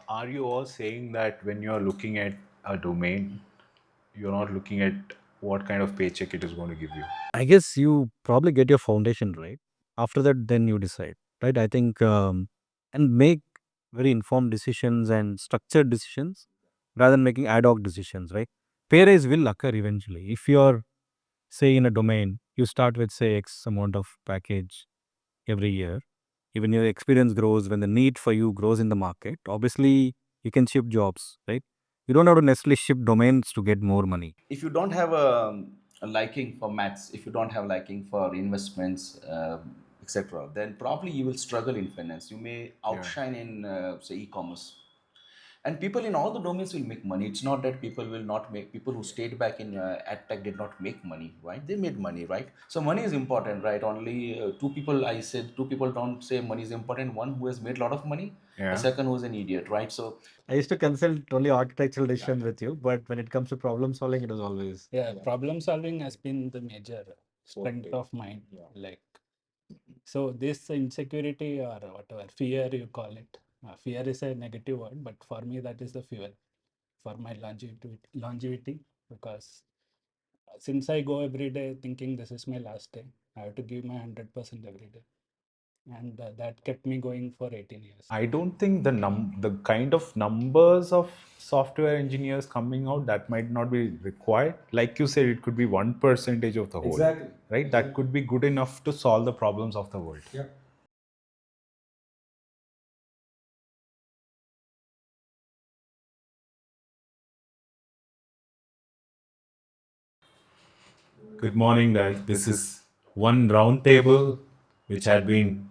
Are you all saying that when you're looking at a domain, you're not looking at what kind of paycheck it is going to give you? I guess you probably get your foundation right. After that, then you decide, right? I think, and make very informed decisions and structured decisions rather than making ad hoc decisions, right? Pay raise will occur eventually. If you're, say, in a domain, you start with, say, X amount of package every year. Even your experience grows when the need for you grows in the market. Obviously, you can shift jobs, right? You don't have to necessarily shift domains to get more money. If you don't have a liking for maths, if you don't have liking for investments, etc., then probably you will struggle in finance. You may Yeah. outshine in say e-commerce, and people in all the domains will make money. It's not that people will not make. People who stayed back in ad tech did not make money, right? They made money, right? So money is important, right? Only two people, I said two people don't say money is important. One who has made a lot of money, a Yeah. second who's an idiot, right? So I used to consult only architectural decisions with you, but when it comes to problem solving, it was always. Yeah, problem solving has been the major strength of mine. Like, so this insecurity or whatever fear you call it, fear is a negative word, but for me that is the fuel for my longevity, because since I go every day thinking this is my last day, I have to give my 100% every day, and that kept me going for 18 years. I don't think the kind of numbers of software engineers coming out, that might not be required. Like you said, it could be 1% of the whole. Exactly. Right? That could be good enough to solve the problems of the world. Yeah. Good morning, guys. This is one round table which had been,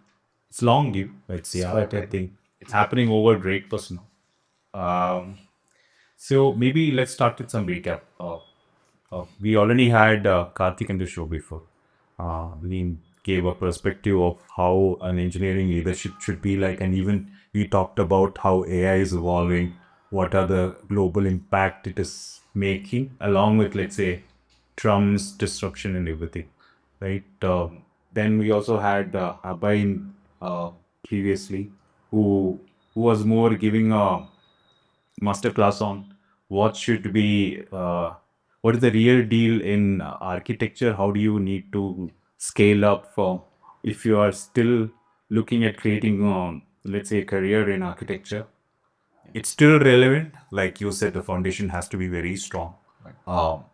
it's long due. It's, yeah, but I think it's happening over breakfast now. So maybe let's start with some recap. We already had Karthik in the show before. We gave a perspective of how an engineering leadership should be like, and even we talked about how AI is evolving, what are the global impact it is making, along with, let's say, Trump's disruption and everything, right? Then we also had Abhay previously, who was more giving a masterclass on what should be what is the real deal in architecture. How do you need to scale up for, if you are still looking at creating let's say a career in architecture, it's still relevant. Like you said, the foundation has to be very strong.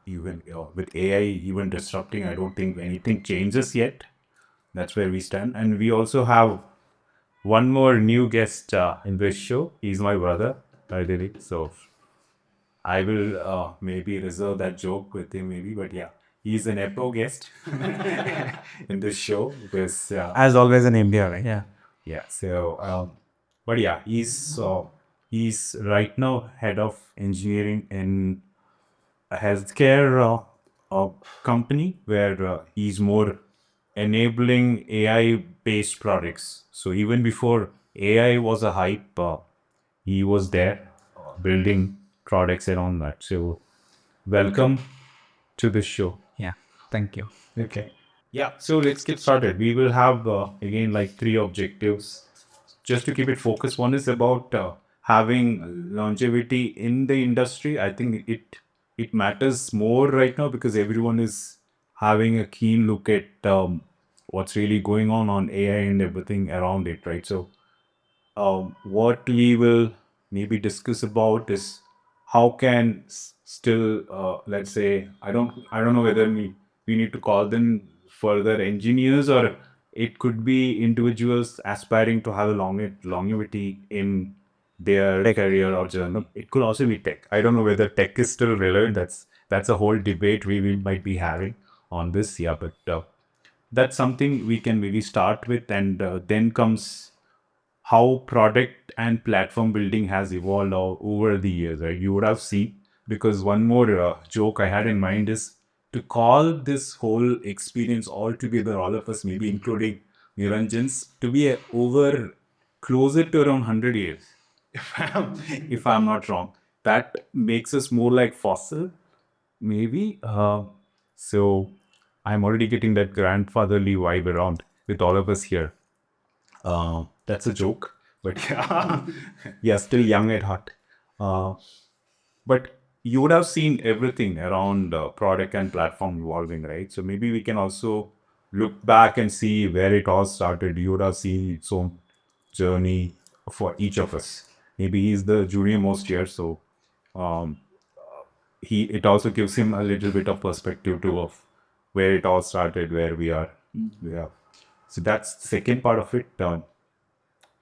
Even with AI even disrupting, I don't think anything changes yet. That's where we stand. And we also have one more new guest in this show. He's my brother, ideally. So I will maybe reserve that joke with him, maybe. But yeah, he's an Epo guest in this show because, As always in India, right? Yeah. yeah. So, but yeah, he's right now head of engineering in a healthcare company where he's more enabling AI based products. So even before AI was a hype, he was there building products around that. So welcome to the show. Yeah. Thank you. Okay. Yeah, so let's get started. We will have again like three objectives just to keep it focused. One is about having longevity in the industry. I think it matters more right now because everyone is having a keen look at what's really going on AI and everything around it, right? So what we will maybe discuss about is how can still let's say, I don't know whether we need to call them further engineers, or it could be individuals aspiring to have a longevity in their career or journey. It could also be tech. I don't know whether tech is still relevant. That's a whole debate we might be having on this. Yeah, but that's something we can maybe start with, and then comes how product and platform building has evolved over the years, right? You would have seen, because one more joke I had in mind is to call this whole experience all together, all of us, maybe including Niranjan's, to be over closer to around 100 years, if I'm not wrong. That makes us more like fossil, maybe. So I'm already getting that grandfatherly vibe around with all of us here. That's a joke. but yeah, yeah, still young at heart. Uh, but you would have seen everything around product and platform evolving, right? So maybe we can also look back and see where it all started. You would have seen its own journey for each of us. Maybe he's the junior most here, so um, he it also gives him a little bit of perspective too of where it all started, where we are. Yeah. So that's the second part of it,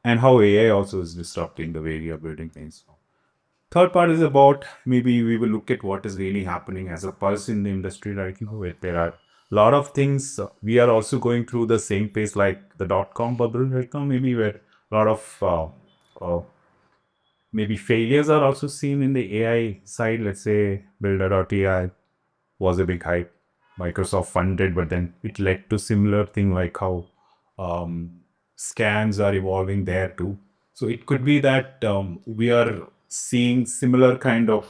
and how AI also is disrupting the way we are building things. Third part is about maybe we will look at what is really happening as a pulse in the industry right now, where there are a lot of things. We are also going through the same pace like the dot-com bubble right now, maybe where a lot of maybe failures are also seen in the AI side. Let's say Builder.ai was a big hype. Microsoft funded, but then it led to similar thing like how um, scans are evolving there too. So it could be that we are seeing similar kind of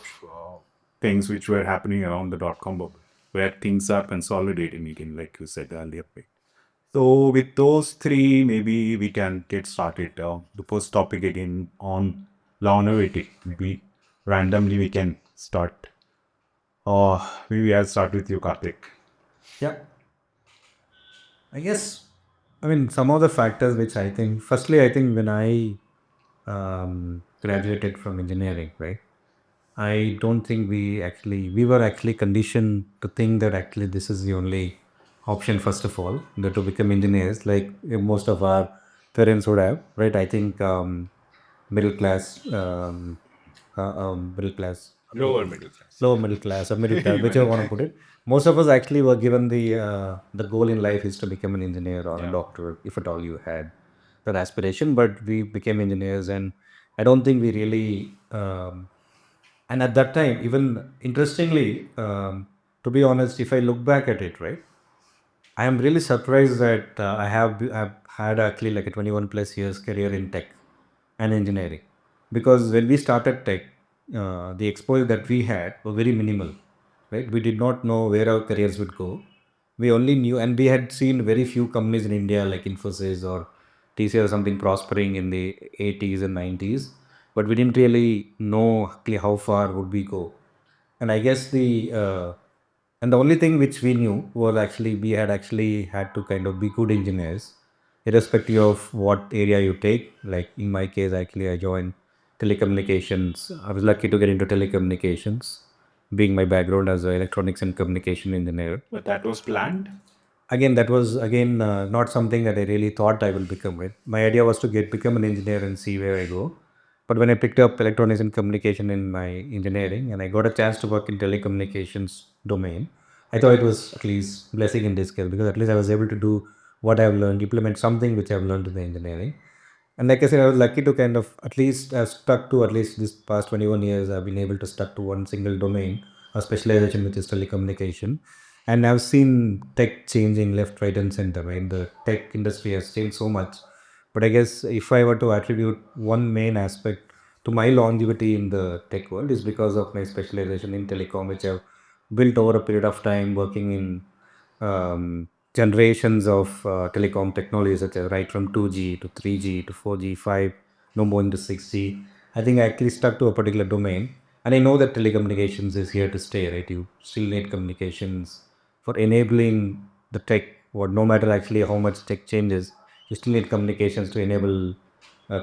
things which were happening around the dot-com bubble, where things are consolidating again, like you said earlier. So with those three, maybe we can get started. The first topic again on longevity. Maybe randomly we can start. Maybe I'll start with you, Karthik. Yeah, I guess. I mean, some of the factors which I think, firstly, I think when I graduated from engineering, right? I don't think we were actually conditioned to think that actually this is the only option, first of all, that to become engineers, like most of our parents would have, right? I think middle class, middle class, Lower middle class. lower middle class or middle class, You whichever might. one to put it. Most of us actually were given the goal in life is to become an engineer or a Yeah. doctor, if at all you had that aspiration. But we became engineers, and I don't think we really. And at that time, even interestingly, to be honest, if I look back at it, right, I am really surprised that I've had actually like a 21 plus years career in tech and engineering, because when we started tech, the exposure that we had were very minimal, right? We did not know where our careers would go. We only knew, and we had seen very few companies in India like Infosys or TCS or something prospering in the 80s and 90s, but we didn't really know actually how far would we go. And I guess the only thing which we knew was actually we had actually had to kind of be good engineers, irrespective of what area you take. Like in my case, actually, I joined telecommunications. I was lucky to get into telecommunications, being my background as an electronics and communication engineer. But that was planned. Again, that was again not something that I really thought I will become it. My idea was to get become an engineer and see where I go. But when I picked up electronics and communication in my engineering and I got a chance to work in telecommunications domain, I thought it was at least blessing in disguise, because at least I was able to do what I've learned, implement something which I've learned in the engineering. And like I said, I was lucky to kind of at least have stuck to at least this past 21 years. I've been able to stuck to one single domain, a specialization which is telecommunication. And I've seen tech changing left, right, and center. Right, the tech industry has changed so much. But I guess if I were to attribute one main aspect to my longevity in the tech world is because of my specialization in telecom, which I've built over a period of time working in generations of telecom technologies, such as right from 2G to 3G to 4G, 5, no more into 6G. I think I actually stuck to a particular domain. And I know that telecommunications is here to stay, right? You still need communications for enabling the tech, what no matter actually how much tech changes, you still need communications to enable,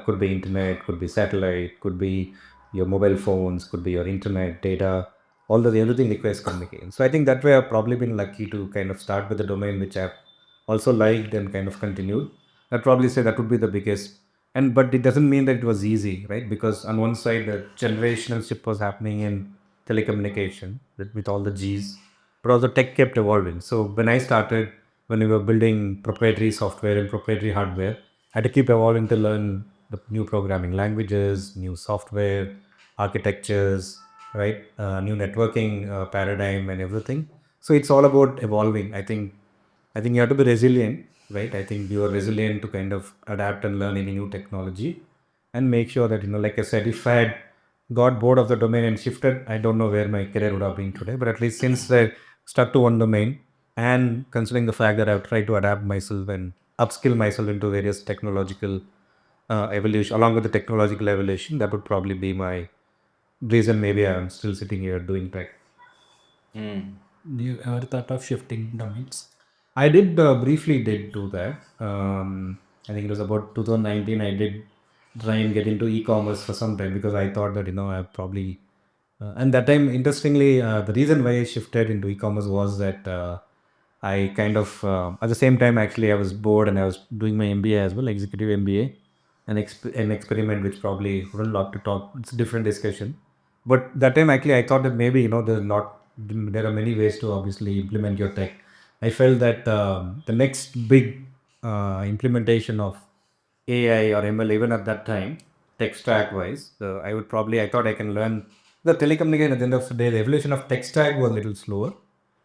could be internet, could be satellite, could be your mobile phones, could be your internet data, all the everything requires communication. So I think that way I've probably been lucky to kind of start with a domain which I've also liked and kind of continued. I'd probably say that would be the biggest. And but it doesn't mean that it was easy, right? Because on one side the generational shift was happening in telecommunication with all the G's, but also tech kept evolving. So when I started, when we were building proprietary software and proprietary hardware, I had to keep evolving to learn the new programming languages, new software, architectures, right? New networking paradigm and everything. So it's all about evolving. I think you have to be resilient, right? I think you are resilient to kind of adapt and learn any new technology, and make sure that, like I said, if I had got bored of the domain and shifted, I don't know where my career would have been today. But at least since I stuck to one domain, and considering the fact that I've tried to adapt myself and upskill myself into various technological evolution, along with the technological evolution. That would probably be my reason. Maybe I'm still sitting here doing tech. You ever thought of shifting domains? I did briefly did do that. I think it was about 2019. I did try and get into e-commerce for some time because I thought that I probably and that time, interestingly, the reason why I shifted into e-commerce was that I kind of at the same time actually I was bored and I was doing my MBA as well, executive MBA, an experiment which probably wouldn't lot to talk. It's a different discussion, but that time actually I thought that maybe there are many ways to obviously implement your tech. I felt that the next big implementation of AI or ML even at that time, tech stack wise, I thought I can learn the telecommunication. At the end of the day, the evolution of tech stack was a little slower,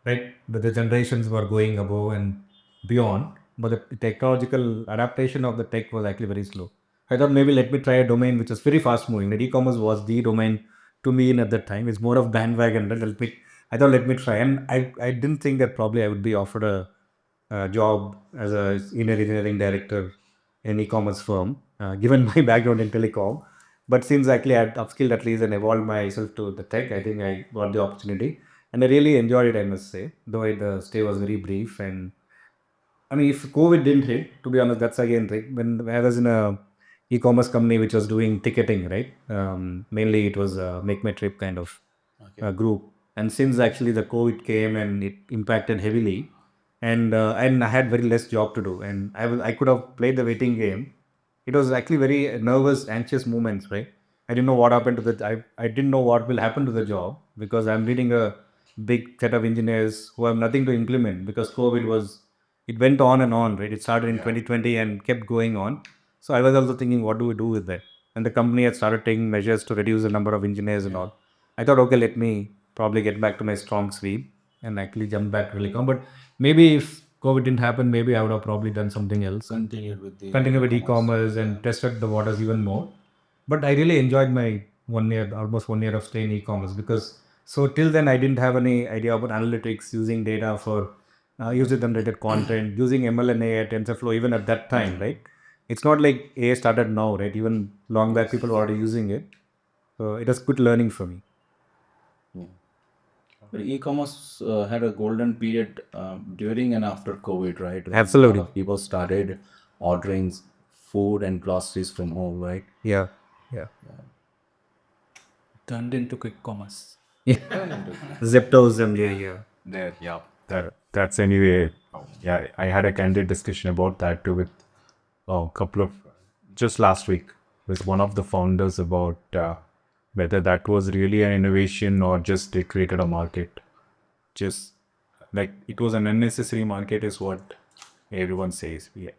right? But the generations were going above and beyond, but the technological adaptation of the tech was actually very slow. I thought maybe let me try a domain which is very fast moving. The e-commerce was the domain to me in at that time. It's more of bandwagon. I thought let me try, and I didn't think that probably I would be offered a job as a senior engineering director in e-commerce firm, given my background in telecom. But since actually I had upskilled at least and evolved myself to the tech, I think I got the opportunity, and I really enjoyed it. I must say, though the stay was very brief. And I mean, if COVID didn't hit, to be honest, that's again right. When I was in a e-commerce company which was doing ticketing, right? Mainly it was a make my trip kind of group. And since actually the COVID came and it impacted heavily, and I had very less job to do, and I could have played the waiting game. It was actually very nervous, anxious moments, right? I didn't know what happened to I didn't know what will happen to the job because I'm leading a big set of engineers who have nothing to implement because COVID was it went on, right? It started in 2020 and kept going on. So I was also thinking, what do we do with that? And the company had started taking measures to reduce the number of engineers and all. I thought, okay, let me probably get back to my strong suite and actually jump back to telecom. But maybe if COVID didn't happen, maybe I would have probably done something else and continue with e-commerce and tested the waters even more. But I really enjoyed my 1 year, almost 1 year of stay in e-commerce because so till then I didn't have any idea about analytics, using data for user generated content, using ML and AI, TensorFlow, even at that time, right? It's not like AI started now, right? Even long back, people were already using it. So it was good learning for me. But e-commerce had a golden period during and after COVID, right? When a Absolutely. lot of people started ordering food and groceries from home, right? Yeah. Yeah. Turned into quick commerce. Zeptos and yeah. That's anyway. Yeah, I had a candid discussion about that too with a couple of just last week with one of the founders about whether that was really an innovation or just they created a market. Just like it was an unnecessary market is what everyone says. Yeah.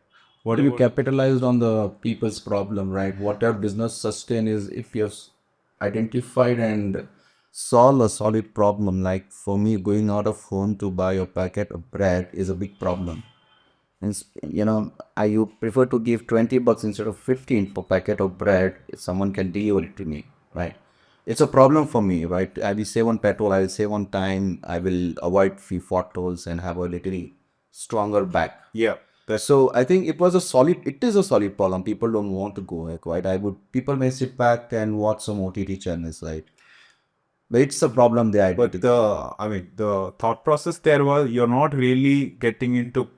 What You about capitalized on the people's problem, right? What our business sustain is if you have identified and solve a solid problem. Like for me, going out of home to buy a packet of bread is a big problem. And I you prefer to give 20 bucks instead of 15 per packet of bread if someone can deliver it to me, right? It's a problem for me, right? I will save on petrol, I will save on time, I will avoid few potholes and have a little stronger back. yeah. So I think it is a solid problem. People don't want to go like, right? People may sit back and watch some OTT channels, right? But it's a problem they But identify. the thought process there was you're not really getting into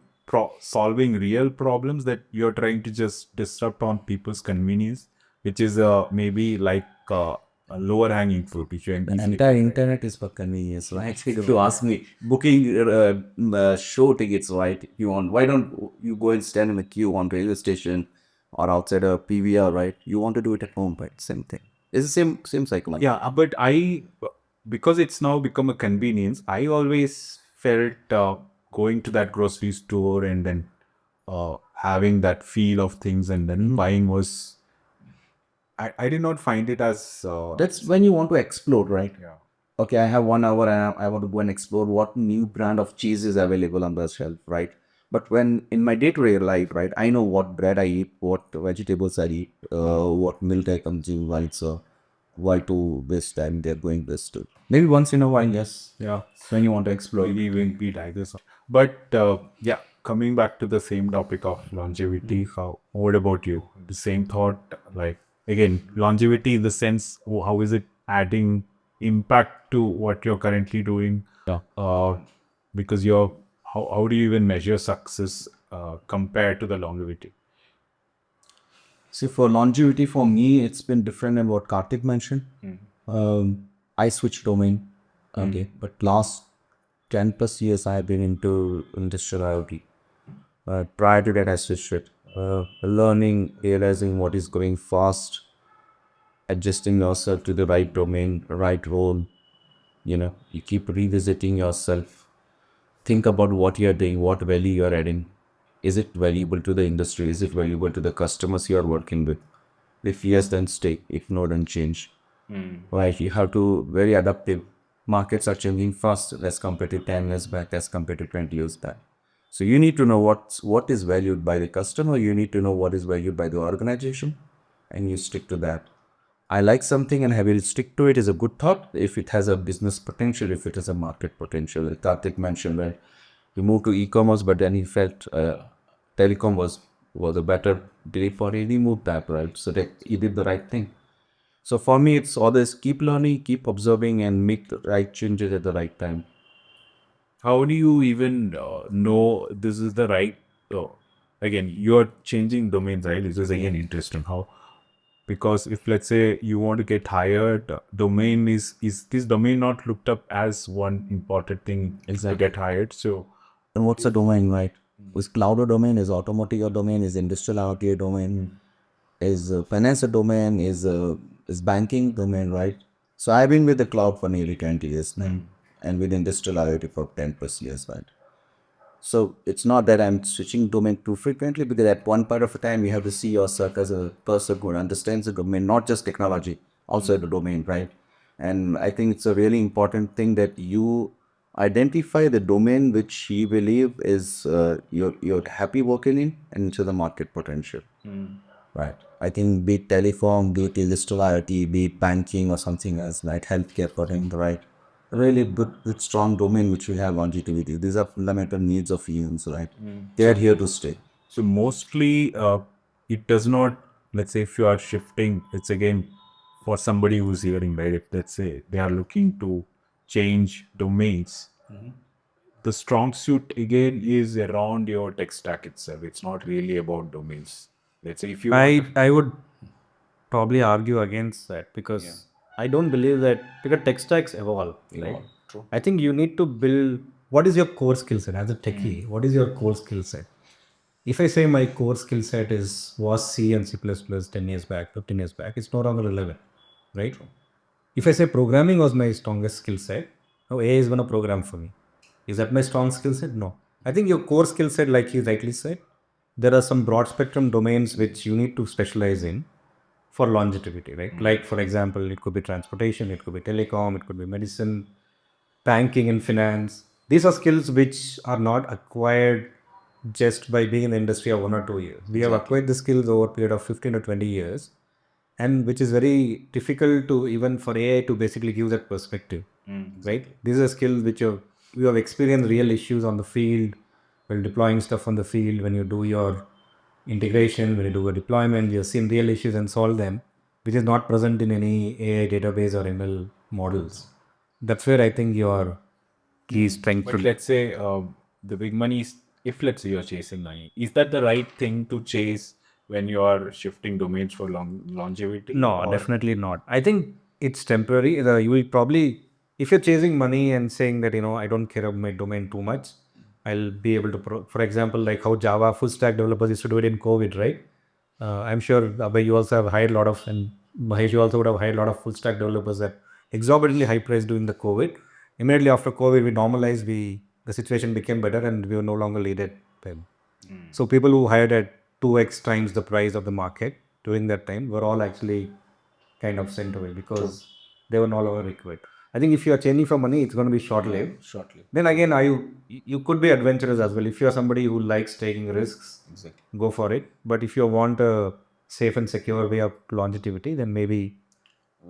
solving real problems that you're trying to just disrupt on people's convenience, which is maybe like a lower hanging fruit, which you can The easily entire get, right? internet is for convenience, right? If you ask me, booking show tickets, right? If you want, why don't you go and stand in the queue on railway station or outside a PVR, right? You want to do it at home, right? Same thing. It's the same psychology. Yeah, but because it's now become a convenience, I always felt going to that grocery store and then having that feel of things and then buying was, I did not find it as, That's when you want to explore, right? yeah. Okay, I have 1 hour and I want to go and explore what new brand of cheese is available on the shelf, right? But when in my day-to-day life, right, I know what bread I eat, what vegetables I eat, what milk I consume, right? So why to waste time? They're going this to maybe once in a while, yes. Yeah. When you want to explore. Maybe even be like this. But yeah, coming back to the same topic of longevity, what about you? The same thought, like again, longevity in the sense, how is it adding impact to what you're currently doing? Yeah. Because how do you even measure success compared to the longevity? See, for longevity, for me, it's been different than what Karthik mentioned. I switched domain, okay, but last 10 plus years I have been into industrial IoT. Prior to that, I switched it. Learning, realizing what is going fast, adjusting yourself to the right domain, right role. You keep revisiting yourself. Think about what you're doing, what value you're adding. Is it valuable to the industry? Is it valuable to the customers you're working with? If yes, then stay. If no, then change. Right? You have to very adaptive. Markets are changing fast as compared to 10 years back, as compared to 20 years back. So you need to know what is valued by the customer. You need to know what is valued by the organization, and you stick to that. I like something and I will stick to it is a good thought if it has a business potential, if it has a market potential. Karthik mentioned that he moved to e-commerce, but then he felt telecom was a better belief for him. He moved that, right? So that he did the right thing. So for me, it's always keep learning, keep observing, and make the right changes at the right time. How do you even know this is the right? Again, you're changing domains, right? This is again interesting. How? Because if let's say you want to get hired, domain is this domain not looked up as one important thing to get hired? So And what's a domain, right? Is cloud a domain? Is automotive a domain? Is industrial IoT a domain? Is finance a domain? Is banking domain, right? So I've been with the cloud for nearly 20 years now, and with industrial IoT for 10 plus years, right? So it's not that I'm switching domain too frequently, because at one part of the time you have to see yourself as a person who understands the domain, not just technology, also the domain, right? And I think it's a really important thing that you identify the domain which you believe is you're happy working in, and into the market potential. Right. I think be it telecom, be it industrial IoT, be it banking or something else, like healthcare, putting the right, really good strong domain which we have on GTVT. These are fundamental needs of humans, right? They are here to stay. so mostly it does not. Let's say if you are shifting, it's again for somebody who's hearing, right? If let's say they are looking to change domains, the strong suit again is around your tech stack itself. It's not really about domains. Let's say if you want to, I would probably argue against that, because I don't believe that, because tech stacks evolve, right? True. I think you need to build what is your core skill set as a techie. What is your core skill set? If I say my core skill set was C and C++ 10 years back, 15 years back, it's no longer relevant, right? If I say programming was my strongest skill set, now AI is going to program for me. Is that my strong skill set? No. I think your core skill set, like you rightly said, there are some broad spectrum domains which you need to specialize in for longevity, right? Like, for example, it could be transportation, it could be telecom, it could be medicine, banking and finance. These are skills which are not acquired just by being in the industry of 1 or 2 years. We have acquired the skills over a period of 15 to 20 years, and which is very difficult to even for AI to basically give that perspective, right? These are skills which you have experienced real issues on the field while deploying stuff on the field. When you do your integration, when you do a deployment, you've seen real issues and solve them, which is not present in any AI database or ML models. That's where I think your key strength but will. let's say the big money is, if let's say you're chasing money, is that the right thing to chase when you are shifting domains for longevity? No, Or definitely not. I think it's temporary. You will probably, if you're chasing money and saying that, I don't care about my domain too much, I'll be able to, for example, like how Java full stack developers used to do it in COVID, right? I'm sure, Abhay, you also have hired a lot of, and Mahesh, you also would have hired a lot of full stack developers at exorbitantly high price during the COVID. Immediately after COVID, we normalized, the situation became better and we were no longer needed them. So people who hired at 2x times the price of the market during that time were all actually kind of sent away because they were no longer required. I think if you are changing for money, it's going to be short-lived. Shortly. Then again, you could be adventurous as well. If you are somebody who likes taking risks, Exactly. go for it. But if you want a safe and secure way of longevity, then maybe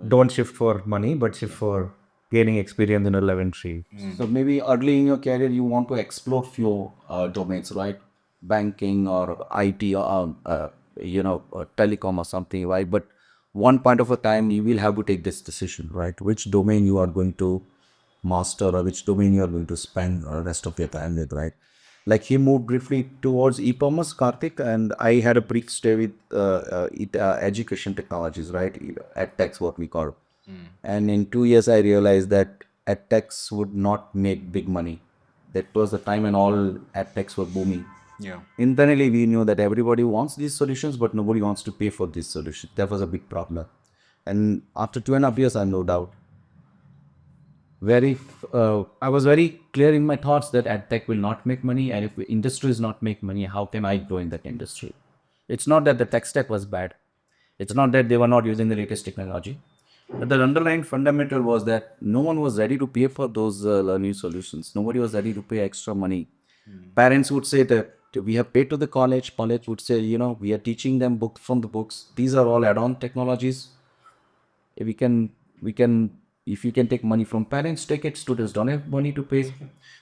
don't shift for money, but shift for gaining experience in a level tree. So maybe early in your career, you want to explore few domains, right? banking or IT or telecom or something, right? But one point of a time you will have to take this decision, right? Which domain you are going to master or which domain you are going to spend the rest of your time with, right? Like he moved briefly towards e-commerce, Karthik, and I had a brief stay with education technologies, right? EdTechs, what we call. And in 2 years, I realized that edtechs would not make big money. That was the time when all edtechs were booming. Yeah. Internally, we knew that everybody wants these solutions, but nobody wants to pay for these solutions. That was a big problem. And after 2.5 years, I no doubt I was very clear in my thoughts that edtech will not make money, and if the industry is not make money, how can I grow in that industry? It's not that the tech stack was bad. It's not that they were not using the latest technology. But the underlying fundamental was that no one was ready to pay for those learning solutions. Nobody was ready to pay extra money. Parents would say that we have paid to the college. College would say, we are teaching them book from the books. These are all add-on technologies. We can if you can take money from parents, take it. Students don't have money to pay,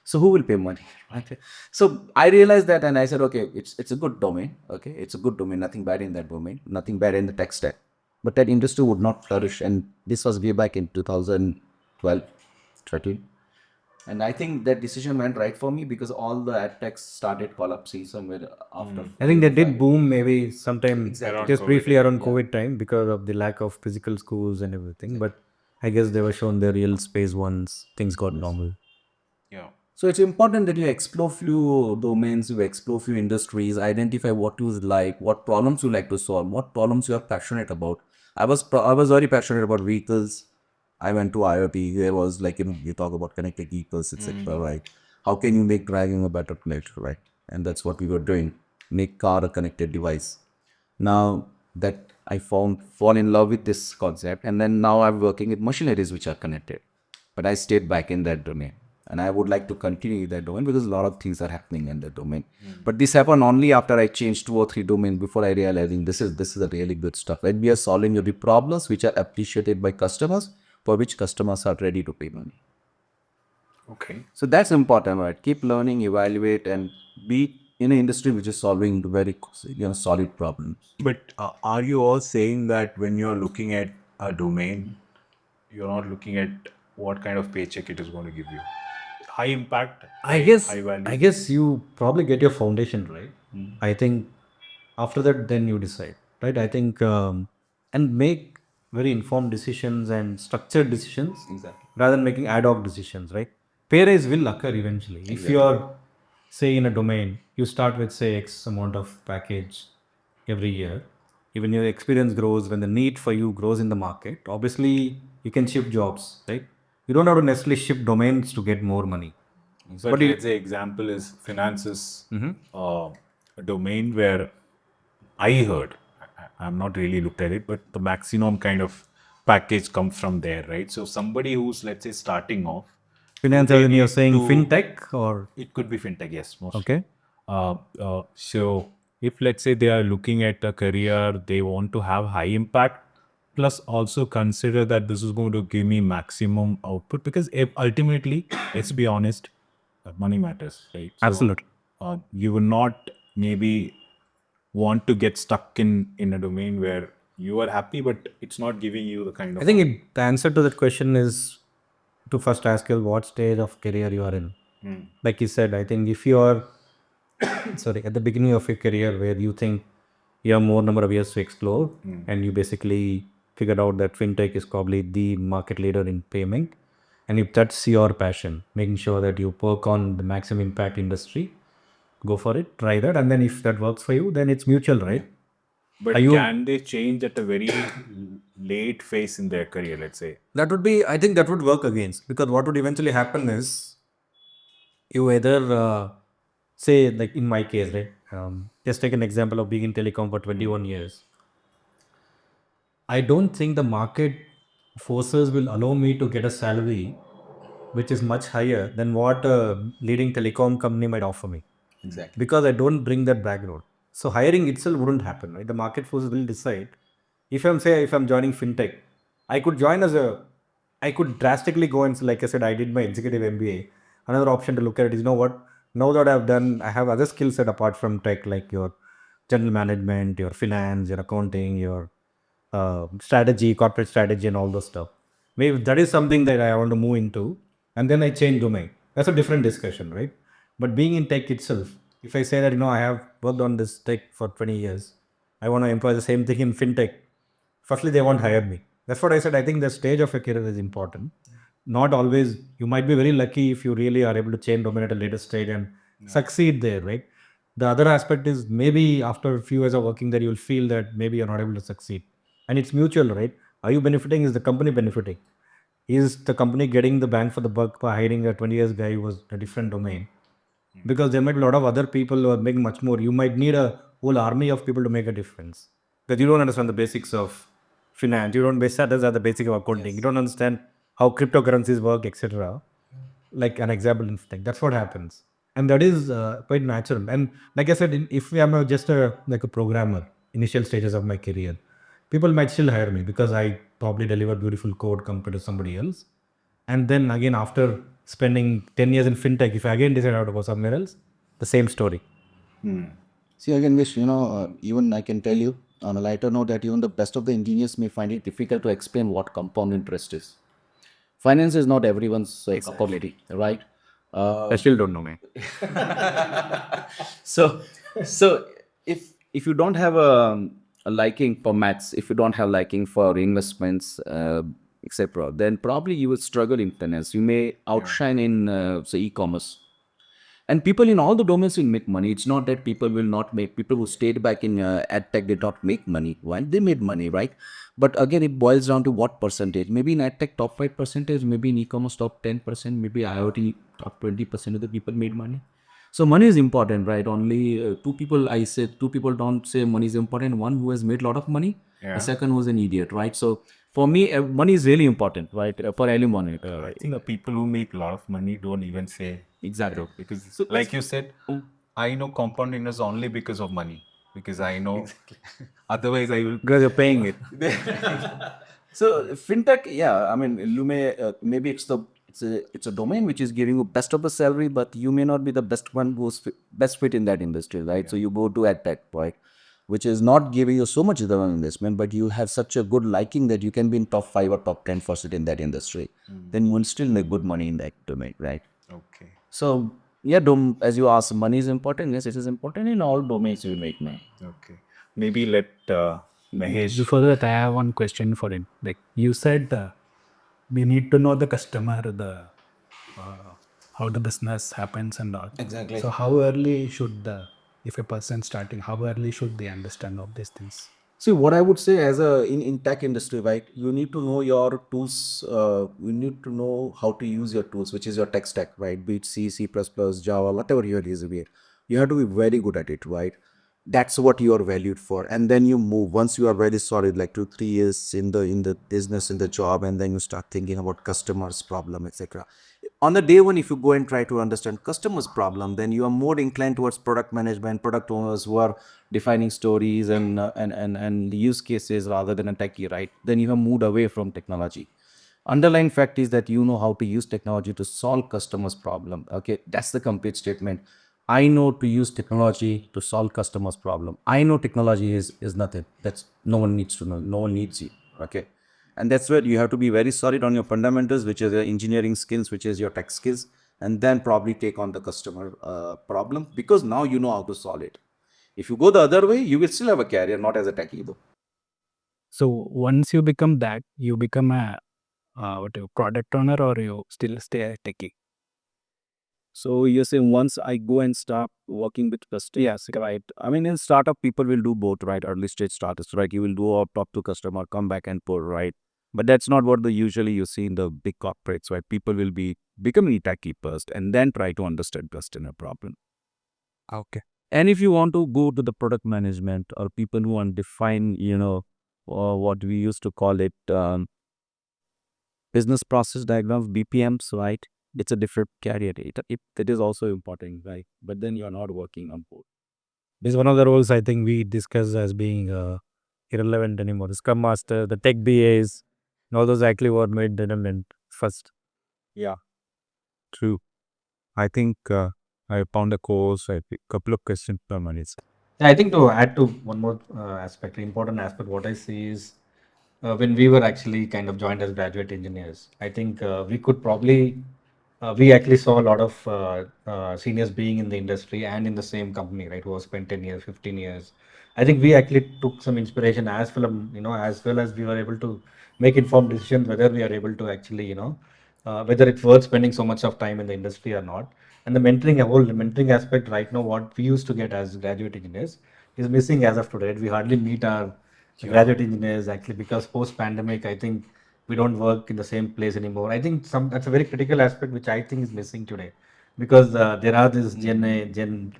so who will pay money? Okay. So I realized that, and I said, okay, it's a good domain. Okay, it's a good domain, nothing bad in that domain, nothing bad in the tech stack, but that industry would not flourish. And this was way back in 2012, 13. And I think that decision went right for me because all the ad techs started collapsing somewhere after I think they did 5 boom maybe sometime Exactly. just COVID, briefly around yeah. COVID time because of the lack of physical schools and everything. But I guess they were shown their real space once things got normal. Yeah. So it's important that you explore few domains, you explore few industries, identify what you like, what problems you like to solve, what problems you are passionate about. I was very passionate about vehicles. I went to IoT. There was like you talk about connected vehicles, etc. Right? How can you make driving a better place, right? And that's what we were doing. Make car a connected device. Now that I found fall in love with this concept, and then now I'm working with machineries which are connected, but I stayed back in that domain, and I would like to continue that domain because a lot of things are happening in that domain. But this happened only after I changed 2 or 3 domains before I realizing this is a really good stuff. And we are solving the problems which are appreciated by customers, for which customers are ready to pay money. Okay. So that's important, right? Keep learning, evaluate, and be in an industry which is solving very solid problems. But are you all saying that when you're looking at a domain, you're not looking at what kind of paycheck it is going to give you? High impact, high value. I guess you probably get your foundation right. I think after that, then you decide, right? I think and make very informed decisions and structured decisions Exactly. rather than making ad hoc decisions, right? Pay raise will occur eventually. If you're say in a domain, you start with say X amount of package every year. Even your experience grows when the need for you grows in the market. Obviously, you can shift jobs, right? You don't have to necessarily shift domains to get more money. But let's say example is finances, a domain where I heard, I'm not really looked at it, but the maximum kind of package comes from there, right? So somebody who's, let's say, starting off, do Finance, as they in you're need saying to, fintech or it could be fintech, yes, mostly. okay. So if let's say they are looking at a career, they want to have high impact, plus also consider that this is going to give me maximum output because if ultimately, let's be honest, money matters, right? So Absolutely. you will not maybe want to get stuck in a domain where you are happy, but it's not giving you the kind I of think the answer to that question is to first ask you what stage of career you are in. Like you said, I think if you are sorry at the beginning of your career where you think you have more number of years to explore and you basically figured out that fintech is probably the market leader in payment, and if that's your passion, making sure that you work on the maximum impact industry, go for it, try that, and then if that works for you, then it's mutual, right? Are but you can they change at a very late phase in their career, let's say? that would be I think that would work against, because what would eventually happen is you either say like in my case, right, just take an example of being in telecom for 21 years. I don't think the market forces will allow me to get a salary which is much higher than what a leading telecom company might offer me, Exactly. because I don't bring that background. So hiring itself wouldn't happen, right? The market forces will decide. If I'm joining fintech, I could join as a, I could drastically go and like I said, I did my executive MBA. Another option to look at it is, you know what? Now that I have other skill set apart from tech, like your general management, your finance, your accounting, your strategy, corporate strategy, and all those stuff. Maybe that is something that I want to move into, and then I change domain. That's a different discussion, right? But being in tech itself, if I say that I have worked on this tech for 20 years, I want to employ the same thing in fintech. Firstly, they won't hire me. That's what I said. I think the stage of your career is important. Not always. You might be very lucky if you really are able to change domain at a later stage and succeed there, right? The other aspect is maybe after a few years of working there, you'll feel that maybe you're not able to succeed, and it's mutual, right? Are you benefiting? Is the company benefiting? Is the company getting the bang for the buck by hiring a 20 years guy who was a different domain? Because there might be a lot of other people who are making much more. You might need a whole army of people to make a difference because you don't understand the basics of finance. You don't base that as the basic of accounting. You don't understand how cryptocurrencies work, etc. Like an example in tech. That's what happens, and that is quite natural. And like I said, if I'm just a programmer, initial stages of my career, people might still hire me because I probably deliver beautiful code compared to somebody else. And then again, after spending 10 years in fintech, if I again decide how to go somewhere else, the same story. See, again, Vish, even I can tell you on a lighter note that even the best of the engineers may find it difficult to explain what compound interest is. Finance is not everyone's cup of tea, right? I still don't know, man. So, so if you don't have a liking for maths, if you don't have liking for investments, etc., then probably you will struggle in finance. You may outshine in say e-commerce, and people in all the domains will make money. It's not that people will not make. People who stayed back in ad tech did not make money. Why? They made money, right? But again, it boils down to what percentage. Maybe in ad tech top 5%, maybe in e-commerce top 10%, maybe IoT top 20% of the people made money. So money is important, right? Only two people. I say two people don't say money is important. One who has made a lot of money, the second who's an idiot, right? So for me, money is really important, right? For anyone, I think the people who make a lot of money don't even say exactly. so because, like you said, I know compound interest only because of money. Because I know, otherwise I will. Because you're paying it. So fintech, yeah, I mean, you may maybe it's a domain which is giving you best of the salary, but you may not be the best one who's best fit in that industry, right? So you go to ad tech, right, which is not giving you so much return on investment, but you have such a good liking that you can be in top 5 or top 10% in that industry. Then you will still make good money in that domain, right? Okay. So yeah, as you ask, money is important. Yes, it is important in all domains you make money. Okay. Maybe let Mahesh. Before that, I have one question for him. Like you said, we need to know the customer, the uh, how the business happens and all. Exactly. So how early should if a person starting, how early should they understand of these things? See, what I would say as in tech industry, right? You need to know your tools. You need to know how to use your tools, which is your tech stack, right? Be it C, C++, Java, whatever you are using it. You have to be very good at it, right? That's what you are valued for. And then you move once you are very solid, like 2 3 years in the business, in the job, and then you start thinking about customers' problem, etc. On the day one, if you go and try to understand customers' problem, then you are more inclined towards product management, product owners who are defining stories and use cases rather than a techie, right? Then you have moved away from technology. Underlying fact is that you know how to use technology to solve customers' problem. Okay, that's the complete statement. I know to use technology to solve customers' problem. I know technology is nothing. That's no one needs to know. No one needs you. Okay, and that's where you have to be very solid on your fundamentals, which is your engineering skills, which is your tech skills, and then probably take on the customer problem because now you know how to solve it. If you go the other way, you will still have a career, not as a techie though. So once you become that, you become a product owner, or you still stay a techie. So you're saying once I go and start working with customers, yes, right. I mean, in startup, people will do both, right? Early stage startups, right? You will do or talk to customer, come back and pull, right? But that's not what the usually you see in the big corporates, right? People will be becoming techie first and then try to understand customer problem. Okay. And if you want to go to the product management or people who want to define, what we used to call it, business process diagrams, BPMs, right? It's a different career. It is also important, right? But then you're not working on both. This is one of the roles I think we discuss as being irrelevant anymore. The Scrum Master, the Tech BAs, and all those actually were made redundant first. Yeah. True. I think I found a course, I think, couple of questions per minute. Yeah, I think to add to one more aspect, important aspect, what I see is when we were actually kind of joined as graduate engineers, I think we could probably, we actually saw a lot of seniors being in the industry and in the same company, right, who have spent 10 years, 15 years. I think we actually took some inspiration as well, as well as we were able to make informed decisions whether we are able to actually, whether it's worth spending so much of time in the industry or not. And the mentoring, a whole mentoring aspect right now, what we used to get as graduate engineers is missing as of today. We hardly meet our Yeah. graduate engineers actually because post pandemic, I think we don't work in the same place anymore. I think some that's a very critical aspect which I think is missing today because there are this Gen A, Gen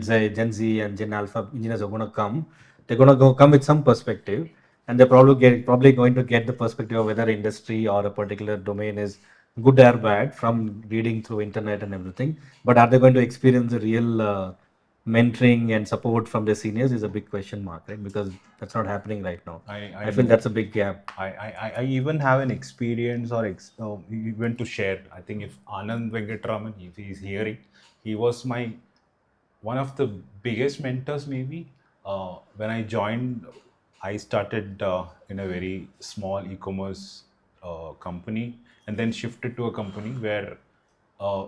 Z, and Gen Alpha engineers are going to come. They're going to go come with some perspective, and they're probably going to get the perspective of whether industry or a particular domain is good or bad from reading through internet and everything. But are they going to experience the real mentoring and support from their seniors is a big question mark, right? Because that's not happening right now. I I feel know. that's a big gap. I even have an experience or even to share. I think if Anand Venkatraman, if he's hearing, he was my one of the biggest mentors maybe. When I joined, I started in a very small e-commerce company and then shifted to a company where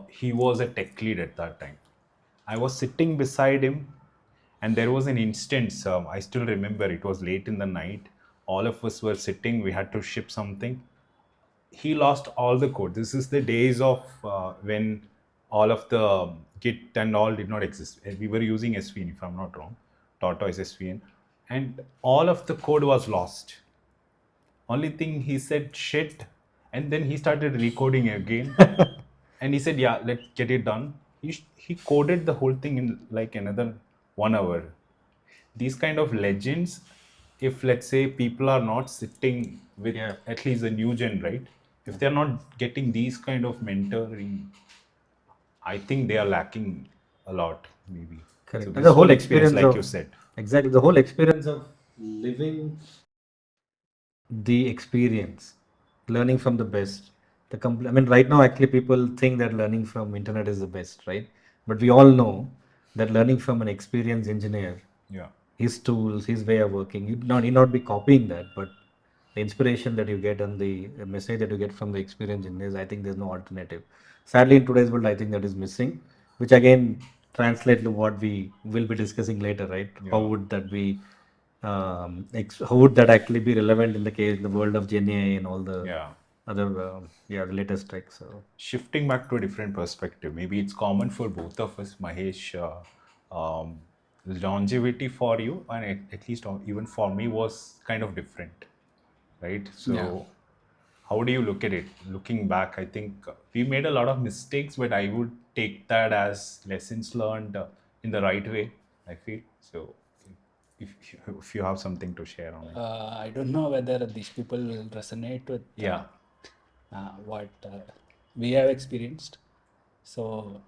he was a tech lead at that time. I was sitting beside him, and there was an instance. I still remember it was late in the night. All of us were sitting. We had to ship something. He lost all the code. This is the days of when all of the Git and all did not exist. We were using SVN, if I'm not wrong, Tortoise SVN, and all of the code was lost. Only thing he said shit, and then he started recoding again, and he said, "Yeah, let's get it done." He coded the whole thing in like another 1 hour. These kind of legends, if let's say people are not sitting with Yeah, at least the new gen, right? If they're not getting these kind of mentoring, I think they are lacking a lot, maybe. So correct. And the whole visceral experience, experience like you of said. exactly the whole experience of living the experience, learning from the best. I mean, right now, actually, people think that learning from internet is the best, right? But we all know that learning from an experienced engineer, Yeah. his tools, his way of working, you need not be copying that, but the inspiration that you get and the message that you get from the experienced engineers, I think there's no alternative. Sadly, in today's world, I think that is missing, which again translate to what we will be discussing later, right? How Yeah. would that be how would that actually be relevant in the case in the world of GenAI and all the Yeah. other the latest tech? So Shifting back to a different perspective, maybe it's common for both of us, Mahesh. Longevity for you, and at least even for me, was kind of different, right? Yeah. So, how do you look at it? Looking back, I think we made a lot of mistakes, but I would take that as lessons learned in the right way. I feel so. If you have something to share on it, I don't know whether these people will resonate with yeah, what we have experienced. So,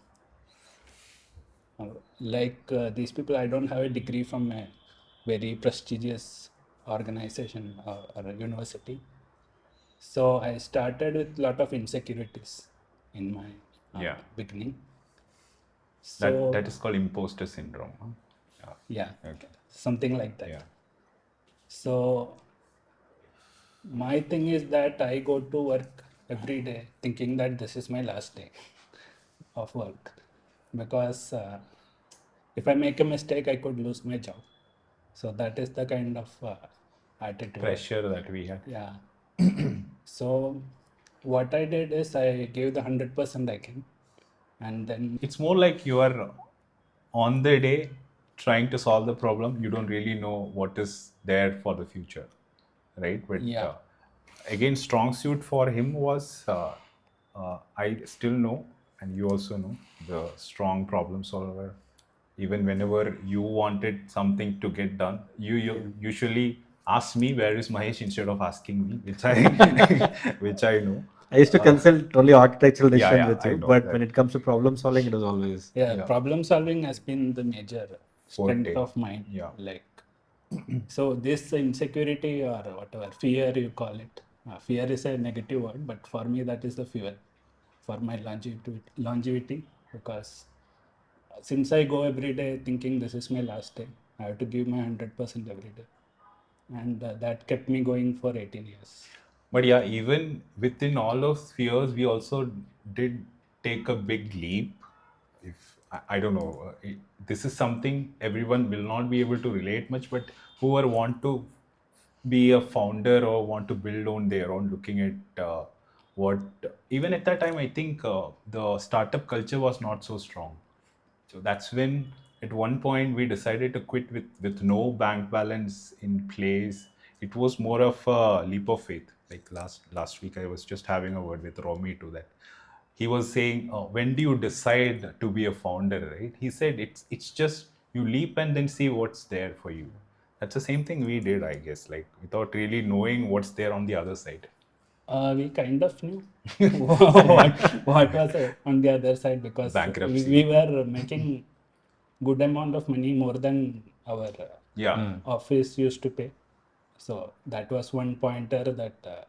uh, these people, I don't have a degree from a very prestigious organization or a university. So I started with a lot of insecurities in my yeah, beginning. that So is called imposter syndrome. Huh? yeah, Yeah, okay, something like that. yeah, So my thing is that I go to work every day thinking that this is my last day of work because if I make a mistake, I could lose my job. So that is the kind of attitude. pressure that we had. Yeah. So what I did is I gave the 100% I can, and then It's more like you are on the day trying to solve the problem. You don't really know what is there for the future, right? But yeah, again, strong suit for him was I still know, and you also know, the strong problem solver. Even whenever you wanted something to get done, you usually ask me where is Mahesh instead of asking me, which I which I know. I used to consult only architectural Yeah, decisions yeah, with I you, know but that. when it comes to problem solving, it was always yeah, Yeah, problem solving has been the major strength forte. of mine. Yeah. Like, so this insecurity or whatever fear you call it, fear is a negative word, but for me that is the fuel for my longevity because since I go every day thinking this is my last day, I have to give my 100% every day, and that kept me going for 18 years. But yeah, even within all of spheres, we also did take a big leap. If I don't know, this is something everyone will not be able to relate much, but whoever want to be a founder or want to build on their own, looking at what even at that time, I think the startup culture was not so strong. So that's when, at one point, we decided to quit with no bank balance in place. It was more of a leap of faith. Like last week, I was just having a word with Romy to that. He was saying, "When do you decide to be a founder?" Right? He said, "It's just you leap and then see what's there for you." That's the same thing we did, I guess. Like without really knowing what's there on the other side. We kind of knew what was on the other side, because Bankruptcy. we were making good amount of money, more than our Yeah. office used to pay. So that was one pointer that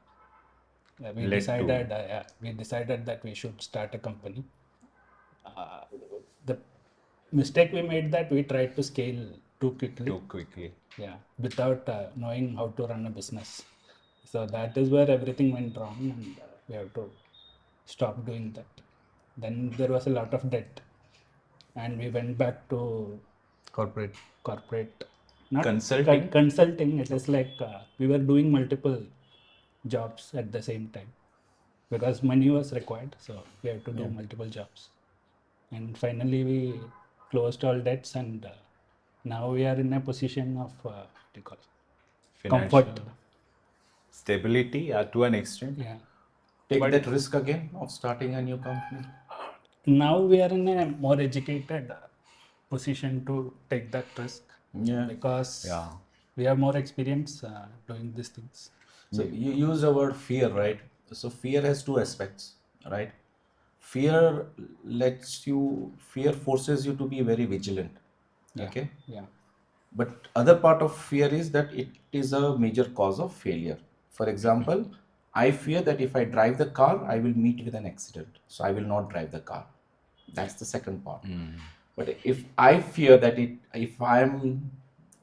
Led to we decided that we should start a company. The mistake we made, that we tried to scale too quickly, too quickly. yeah, without knowing how to run a business. So that is where everything went wrong, and we have to stop doing that. Then there was a lot of debt, and we went back to corporate, not Consulting. consulting. It is like we were doing multiple jobs at the same time, because money was required, so we have to do multiple jobs. And finally we closed all debts, and now we are in a position of what do you call it? Financial Comfort. stability to an extent. Yeah, Take But that risk again of starting a new company. now we are in a more educated position to take that risk, Yeah. because yeah, we have more experience doing these things. So you use the word fear, right? So fear has two aspects, right? Fear fear forces you to be very vigilant. Yeah, Okay. yeah, But other part of fear is that it is a major cause of failure. For example, I fear that if I drive the car, I will meet with an accident. So I will not drive the car. That's the second part. But if I fear that if I'm,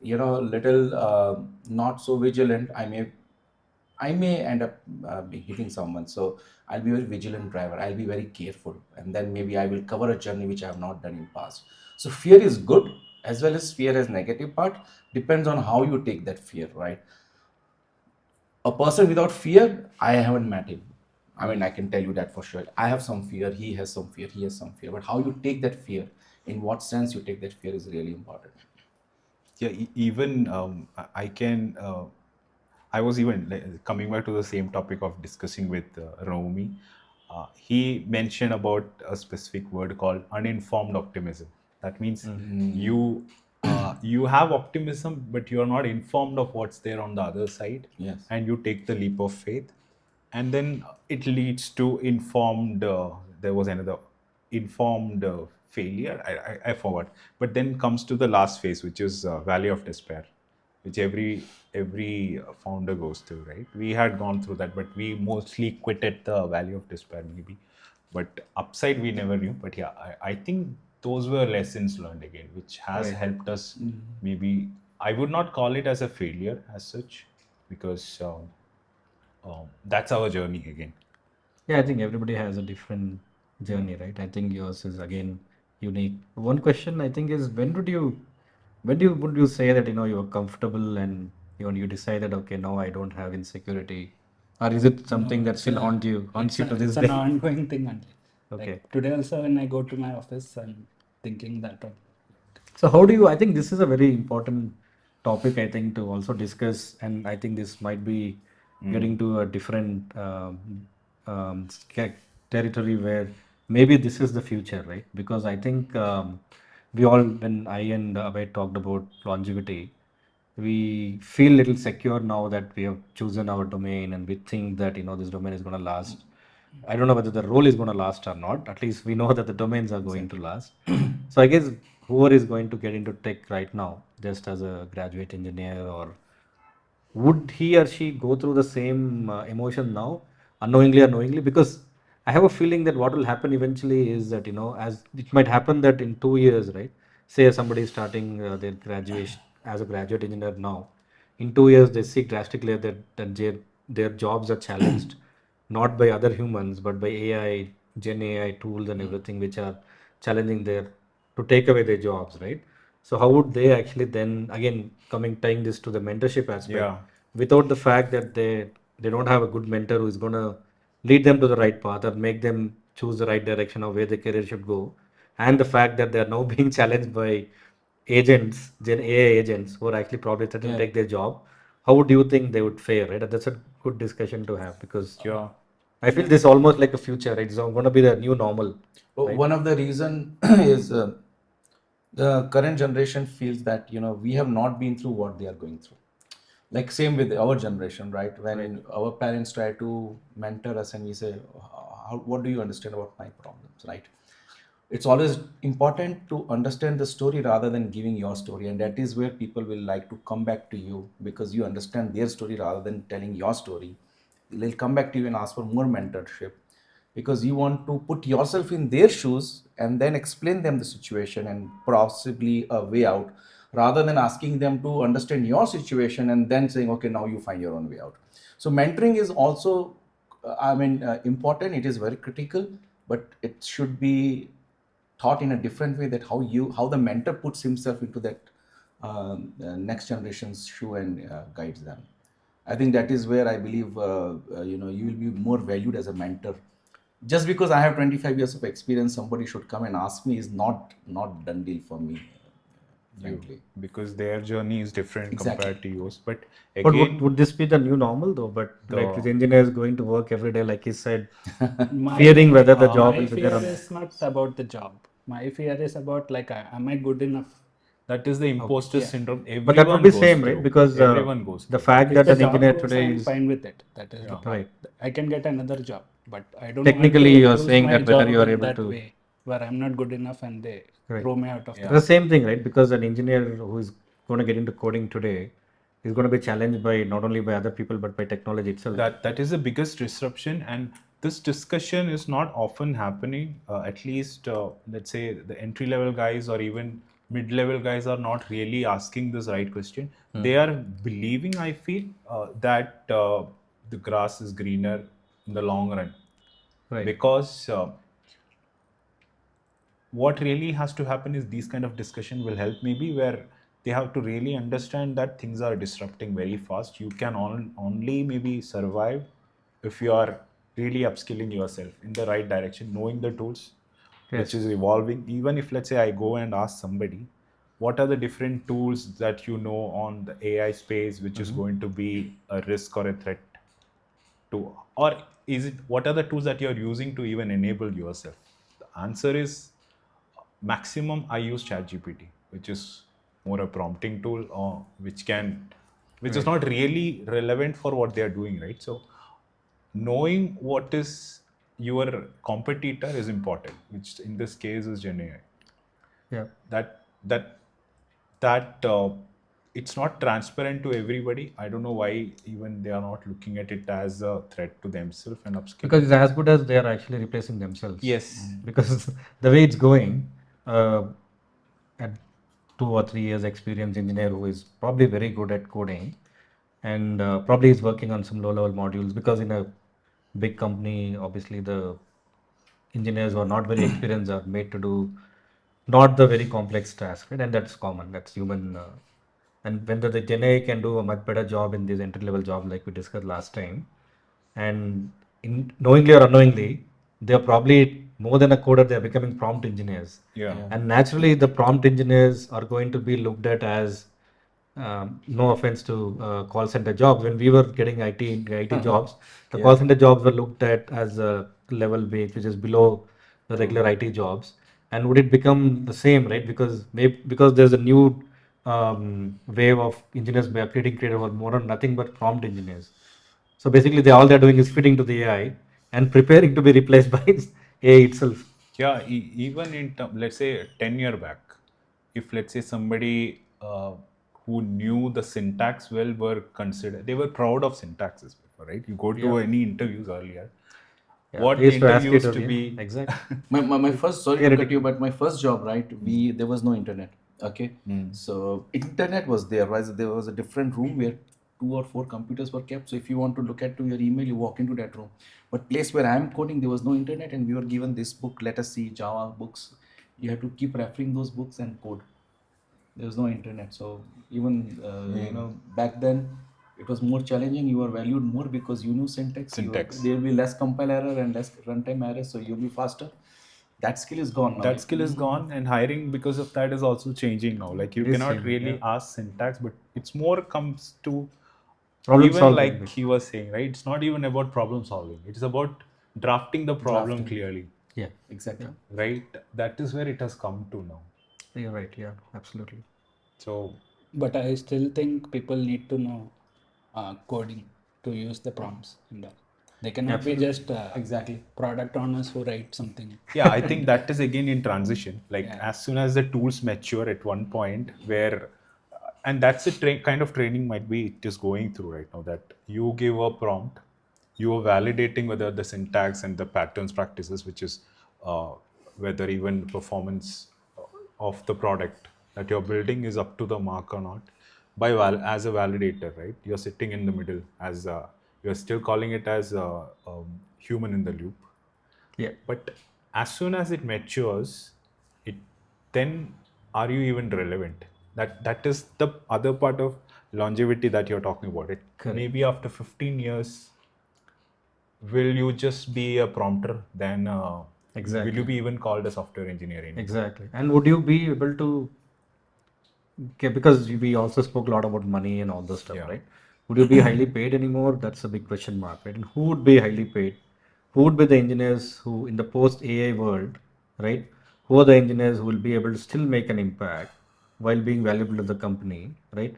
little not so vigilant, I may end up be hitting someone. So I'll be a very vigilant driver. I'll be very careful, and then maybe I will cover a journey which I have not done in past. So fear is good, as well as fear has negative part. Depends on how you take that fear, right? A person without fear, I haven't met him. I mean, I can tell you that for sure. I have some fear. He has some fear. He has some fear. But how you take that fear, in what sense you take that fear, is really important. yeah. Even I can. I was even coming back to the same topic of discussing with Romi. He mentioned about a specific word called uninformed optimism. That means you have optimism, but you are not informed of what's there on the other side, Yes. and you take the leap of faith, and then it leads to informed. There was another informed failure. I forgot, but then comes to the last phase, which is valley of despair, which every founder goes through, right? We had gone through that, but we mostly quit at the valley of despair, maybe. But upside we never knew. But yeah, I think those were lessons learned again, which has Right. helped us. Maybe I would not call it as a failure as such, because that's our journey again. Yeah, I think everybody has a different journey, right? I think yours is again unique. One question I think is when would you say that you're comfortable and you decided, okay, now I don't have insecurity, or is it no, something that still haunts you to this it's an day? ongoing thing only. Like Okay. today also, when I go to my office, I'm thinking that one. So how do you, I think this is a very important topic, I think, to also discuss, and I think this might be getting to a different territory where maybe this is the future, right? Because I think we all, when I and Abhay talked about longevity, we feel little secure now that we have chosen our domain and we think that this domain is going to last. I don't know whether the role is going to last or not. At least we know that the domains are going to Exactly. last. So I guess whoever is going to get into tech right now, just as a graduate engineer, or would he or she go through the same emotion now, unknowingly or knowingly? Because I have a feeling that what will happen eventually is that, as it might happen that in 2 years, right? Say somebody is starting their graduation as a graduate engineer now. In 2 years, they see drastically that their jobs are challenged not by other humans but by AI, Gen AI tools and everything which are challenging their to take away their jobs, right? So how would they actually then again coming tying this to the mentorship aspect Yeah. without the fact that they don't have a good mentor who is gonna lead them to the right path or make them choose the right direction of where their career should go, and the fact that they are now being challenged by agents, Gen AI agents who are actually probably threatening to Yeah. take their job. How would you think they would fare, right? That's a good discussion to have because Yeah. I feel this is almost like a future, right? It's going to be the new normal, right? One of the reason is the current generation feels that we have not been through what they are going through. Like same with our generation, right? Right. When our parents try to mentor us and we say, what do you understand about my problems, right? It's always important to understand the story rather than giving your story, and that is where people will like to come back to you because you understand their story rather than telling your story. They'll come back to you and ask for more mentorship because you want to put yourself in their shoes and then explain them the situation and possibly a way out, rather than asking them to understand your situation and then saying, okay, now you find your own way out. So mentoring is also important. It is very critical, but it should be thought in a different way, that how the mentor puts himself into that next generation's shoe and guides them. I think that is where I believe you will be more valued as a mentor. Just because I have 25 years of experience, somebody should come and ask me is not done deal for me, You, frankly. because their journey is different Exactly. compared to yours. But But would again, this be the new normal though? But like the this engineer is going to work every day, like he said, My fearing whether the job my will be there fear or not. is not about the job. My fear is about like, am I good enough? that is the Okay. imposter Yeah. syndrome But that would everyone be goes same, right? through. Because Everyone goes the through. fact If that the an job engineer goes, I today am is fine with it. That is Yeah. right. I can get another job, but I don't want Technically, to you are lose saying my that whether job you are in able that to. way where I'm not good enough and they Right. throw me out of the The Yeah. company. same thing, right? Because an engineer who is going to get into coding today is going to be challenged by not only by other people but by technology itself. That is the biggest disruption, and this discussion is not often happening. At least, let's say the entry level guys or even mid level guys are not really asking this right question. They are believing, I feel, that the grass is greener in the long run, Right. because what really has to happen is these kind of discussion will help, maybe, where they have to really understand that things are disrupting very fast. You can only maybe survive if you are really upskilling yourself in the right direction, knowing the tools which Yes. is evolving. Even if, let's say, I go and ask somebody what are the different tools that you know on the AI space which is going to be a risk or a threat to, or is it, what are the tools that you're using to even enable yourself? The answer is maximum I use ChatGPT, which is more a prompting tool, or which is Right. not really relevant for what they are doing, right? So knowing what is your competitor is important, which in this case is GenAI. Yeah. That it's not transparent to everybody. I don't know why even they are not looking at it as a threat to themselves and Because upskilling. it's as good as they are actually replacing themselves. Yes. Because the way it's going, uh, at 2 or 3 years experience engineer who is probably very good at coding and probably is working on some low level modules because in a big company obviously the engineers who are not very experienced are made to do not the very complex task, right? And that's common, that's human. And when the Gen AI can do a much better job in these entry level jobs like we discussed last time, and in knowingly or unknowingly, they're probably more than a coder, they're becoming prompt engineers. Yeah. Yeah. And naturally, the prompt engineers are going to be looked at as no offense to call center jobs. When we were getting IT jobs, the call Yeah. center jobs were looked at as a level wage, which is below the True. regular IT jobs. And would it become the same, right? Because there's a new wave of engineers by creating creative or more or nothing but prompt engineers. So basically, all they're doing is feeding to the AI and preparing to be replaced by AI itself. Yeah, even in let's say 10-year back, if let's say somebody who knew the syntax well were considered, they were proud of syntaxes before, right? You go Yeah. to any interviews earlier, Yeah. What I the used to ask interview you used to, to yeah, be. exactly. My first, sorry to cut you, Theoretical. but my first job, right? There was no internet. Okay, Mm. so internet was there, right? So there was a different room where 2 or 4 computers were kept. So if you want to look at to your email, you walk into that room. But place where I am coding, there was no internet, and we were given this book. Let us see Java books. You have to keep referring those books and code. There was no internet, so even back then it was more challenging. You were valued more because you knew syntax. Syntax. There will be less compile error and less runtime error, so you'll be faster. That skill is gone now. That skill is gone, and hiring because of that is also changing now. Like you It is cannot changing, really yeah. ask syntax, but it's more comes to Problem even solving. like he was saying, right? It's not even about problem solving. It's about drafting the problem Drafting. clearly, Yeah. Exactly. Yeah. right? That is where it has come to now. You're right. Yeah. Absolutely. So But I still think people need to know coding to use the prompts and all. They cannot be Absolutely. just Exactly. product owners who write something. yeah, I think And that is again in transition. Like yeah, as soon as the tools mature at one point where and that's the kind of training might be it is going through right now, that you give a prompt, you are validating whether the syntax and the patterns practices, which is uh, whether even performance of the product that you're building is up to the mark or not, by as a validator, right? You're sitting in the middle as you're still calling it as a human in the loop. Yeah. But as soon as it matures, it then are you even relevant? That is the other part of longevity that you're talking about. It Correct. maybe after 15 years, will you just be a prompter? Then will you Exactly. be even called a software engineer anymore? Exactly. And would you be able to, okay, because we also spoke a lot about money and all those stuff, Yeah. right? Would you be highly paid anymore? That's a big question mark, right? And who would be highly paid? Who would be the engineers who, in the post AI world, right? Who are the engineers who will be able to still make an impact while being valuable to the company, right?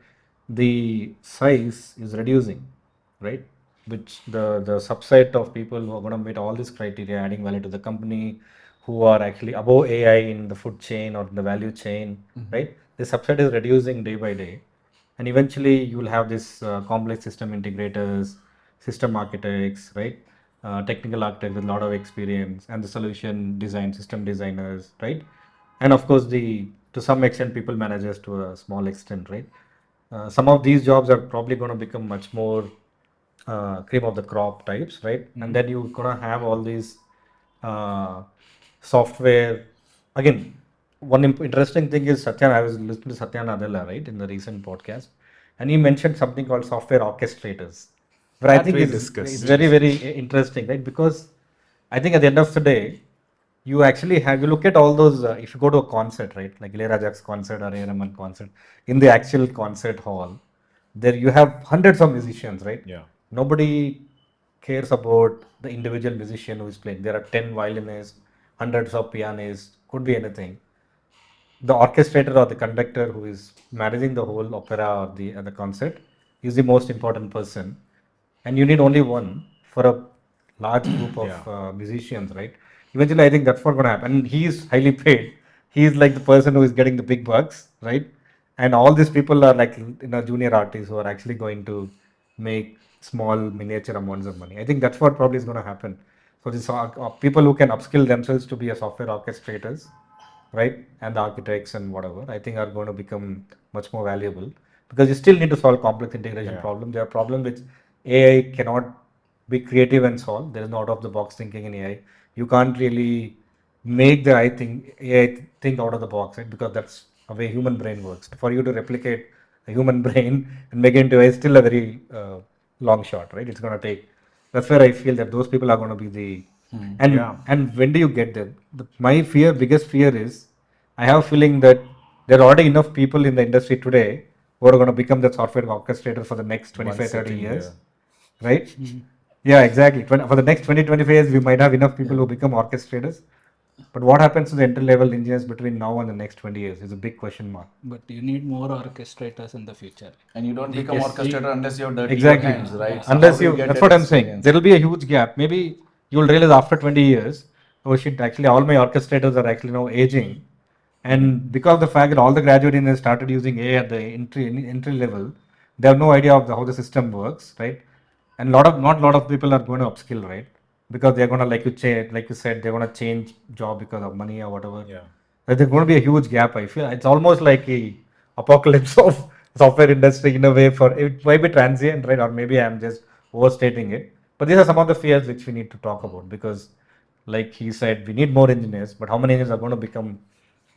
The size is reducing, right? Which the subset of people who are going to meet all these criteria, adding value to the company, who are actually above AI in the food chain or in the value chain, right? The subset is reducing day by day, and eventually you will have this complex system integrators, system architects, right? Technical architects with a lot of experience, and the solution design system designers, right? And of course the to some extent people managers to a small extent, right? Some of these jobs are probably going to become much more cream of the crop types, right? And then you're gonna have all these uh, software. Again, one interesting thing is Satyan. I was listening to Satya Nadella, right, in the recent podcast, and he mentioned something called software orchestrators, where I That think we is discussed. very interesting, right? Because I think at the end of the day, you actually have you look at all those if you go to a concert, right, like Ilayaraja's concert or A. Rahman concert, in the actual concert hall, there you have hundreds of musicians, right? Yeah. Nobody cares about the individual musician who is playing. There are 10 violinists, hundreds of pianists, could be anything. The orchestrator or the conductor who is managing the whole opera or the concert is the most important person, and you need only one for a large group of Yeah. musicians, right? Eventually I think that's what's going to happen, and he is highly paid. He is like the person who is getting the big bucks, right? And all these people are like junior artists who are actually going to make small miniature amounts of money. I think that's what probably is going to happen. So these are people who can upskill themselves to be a software orchestrators, right? And the architects and whatever, I think are going to become much more valuable, because you still need to solve complex integration Yeah. problems. There are problems which AI cannot be creative and solve. There is no out of the box thinking in AI. You can't really make the AI think out of the box, right? Because that's a way human brain works. For you to replicate a human brain and make it into AI is still a very long shot, right? It's going to take. That's where I feel that those people are going to be the Yeah. and when do you get there? My biggest fear is, I have a feeling that there are already enough people in the industry today who are going to become the software orchestrator for the next One 25, 30 sitting years, there. right? Yeah, exactly. For the next 20, 25 years, we might have enough people Yeah. who become orchestrators. But what happens to the entry level engineers between now and the next 20 years is a big question mark. but you need more orchestrators in the future. And you don't The, become Yes. orchestrator unless you have dirty your Exactly. hands, right? So how Unless do you you, get that's that what I'm saying. experience? There will be a huge gap. Maybe you'll realize after 20 years, oh shit, actually all my orchestrators are actually now aging. And because of the fact that all the graduate engineers started using AI at the entry level, they have no idea of how the system works, right? And not a lot of people are going to upskill, right? because they're gonna like you said, they're gonna change job because of money or whatever. Yeah. There's going to be a huge gap. I feel it's almost like a apocalypse of software industry in a way. For it might be transient, right? Or maybe I'm just overstating it. But these are some of the fears which we need to talk about because, like he said, we need more engineers. But how many engineers are going to become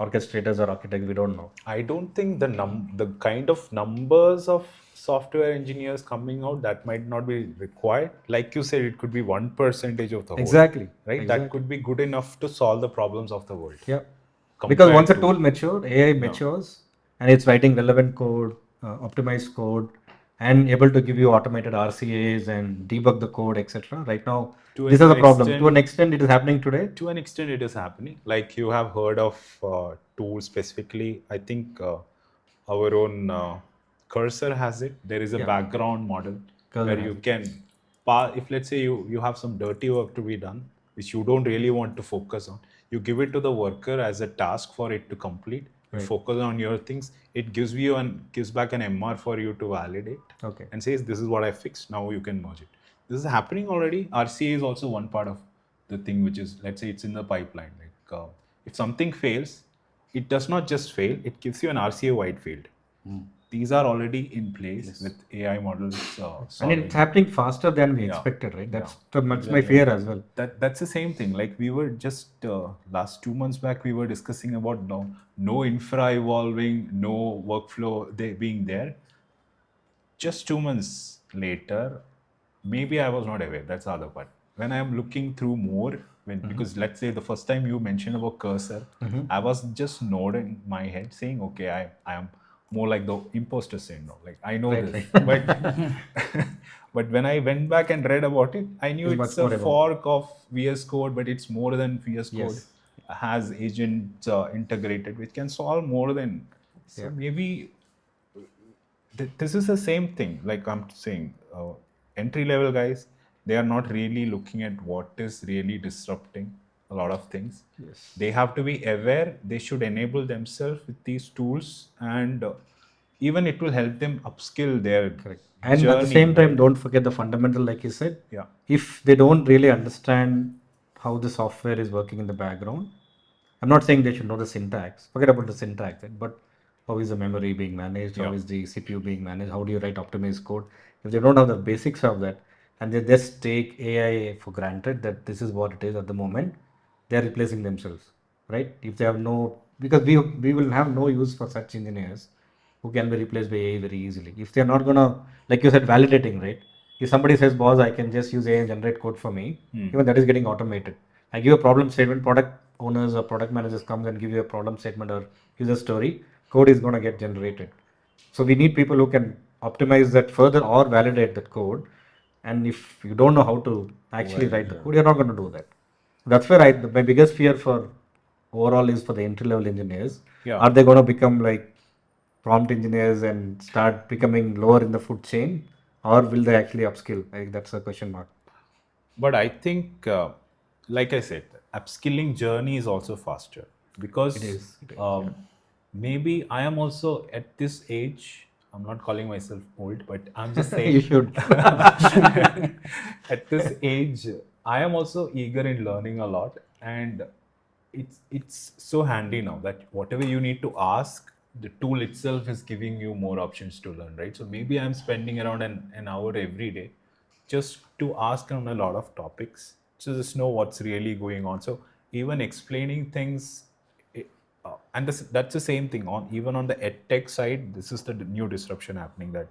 orchestrators or architects? We don't know. I don't think the kind of numbers of software engineers coming out, that might not be required. Like you said, it could be 1% of the whole. Exactly. Right? That could be good enough to solve the problems of the world. Yeah. Because once a Compared tool matures, AI matures, and it's writing relevant code, optimized code, and able to give you automated RCAs and debug the code, etc. Right now, To these an are the problem. To extent- an extent, it is happening today. to an extent it is happening. Like you have heard of tools specifically. I think our own cursor has it. There is a Yeah. background model Cursor where has you it. can if let's say you have some dirty work to be done which you don't really want to focus on, you give it to the worker as a task for it to complete. You Right. focus on your things. It gives back an MR for you to validate. Okay. And says this is what I fixed. Now you can merge it. This is happening already. RCA is also one part of the thing, which is, let's say it's in the pipeline. Like if something fails, it does not just fail. It gives you an RCA wide field. These are already in place with AI models And solving. it's happening faster than we Yeah. expected, right? That's Yeah. that's my fear as well. That's the same thing. Like we were just last 2 months back, we were discussing about no infra evolving, no workflow being there. Just 2 months later, maybe I was not aware. That's the other part. When I am looking through more, because let's say the first time you mentioned about cursor, I was just nodding my head, saying, "Okay, I am more like the imposter syndrome. Like I know Right, this, right. but but when I went back and read about it, I knew It's it's much a more about- fork of VS Code, but it's more than VS Code. Yes. Has agents integrated, which can solve more than. So Yeah. maybe this is the same thing. Like I'm saying, entry level guys, they are not really looking at what is really disrupting a lot of things. Yes. They have to be aware. They should enable themselves with these tools, and even it will help them upskill their Correct. And journey. at the same time, right? don't forget the fundamental, like you said. Yeah. If they don't really understand how the software is working in the background, I'm not saying they should know the syntax. Forget about the syntax, right? But how is the memory being managed? How Yeah. is the CPU being managed? How do you write optimized code? If they don't have the basics of that, and they just take AI for granted that this is what it is at the moment, they are replacing themselves, right? If they have no, because we will have no use for such engineers who can be replaced by AI very easily. If they're not gonna, like you said, validating, right? If somebody says, boss, I can just use AI and generate code for me, even that is getting automated. I give a problem statement, product owners or product managers comes and give you a problem statement or user story, code is gonna get generated. So we need people who can optimize that further or validate that code. And if you don't know how to actually write the code, you're not going to do that. That's where my biggest fear for overall is for the entry level engineers. Yeah. Are they going to become like prompt engineers and start becoming lower in the food chain, or will they actually upskill? I think that's a question mark. But I think, like I said, upskilling journey is also faster because It is, maybe I am also at this age. I'm not calling myself old, but I'm just saying. You should. At this age, I am also eager in learning a lot, and it's so handy now that whatever you need to ask, the tool itself is giving you more options to learn, right? So maybe I'm spending around an hour every day just to ask on a lot of topics to just know what's really going on. So even explaining things, and that's the same thing on even on the edtech side. This is the new disruption happening that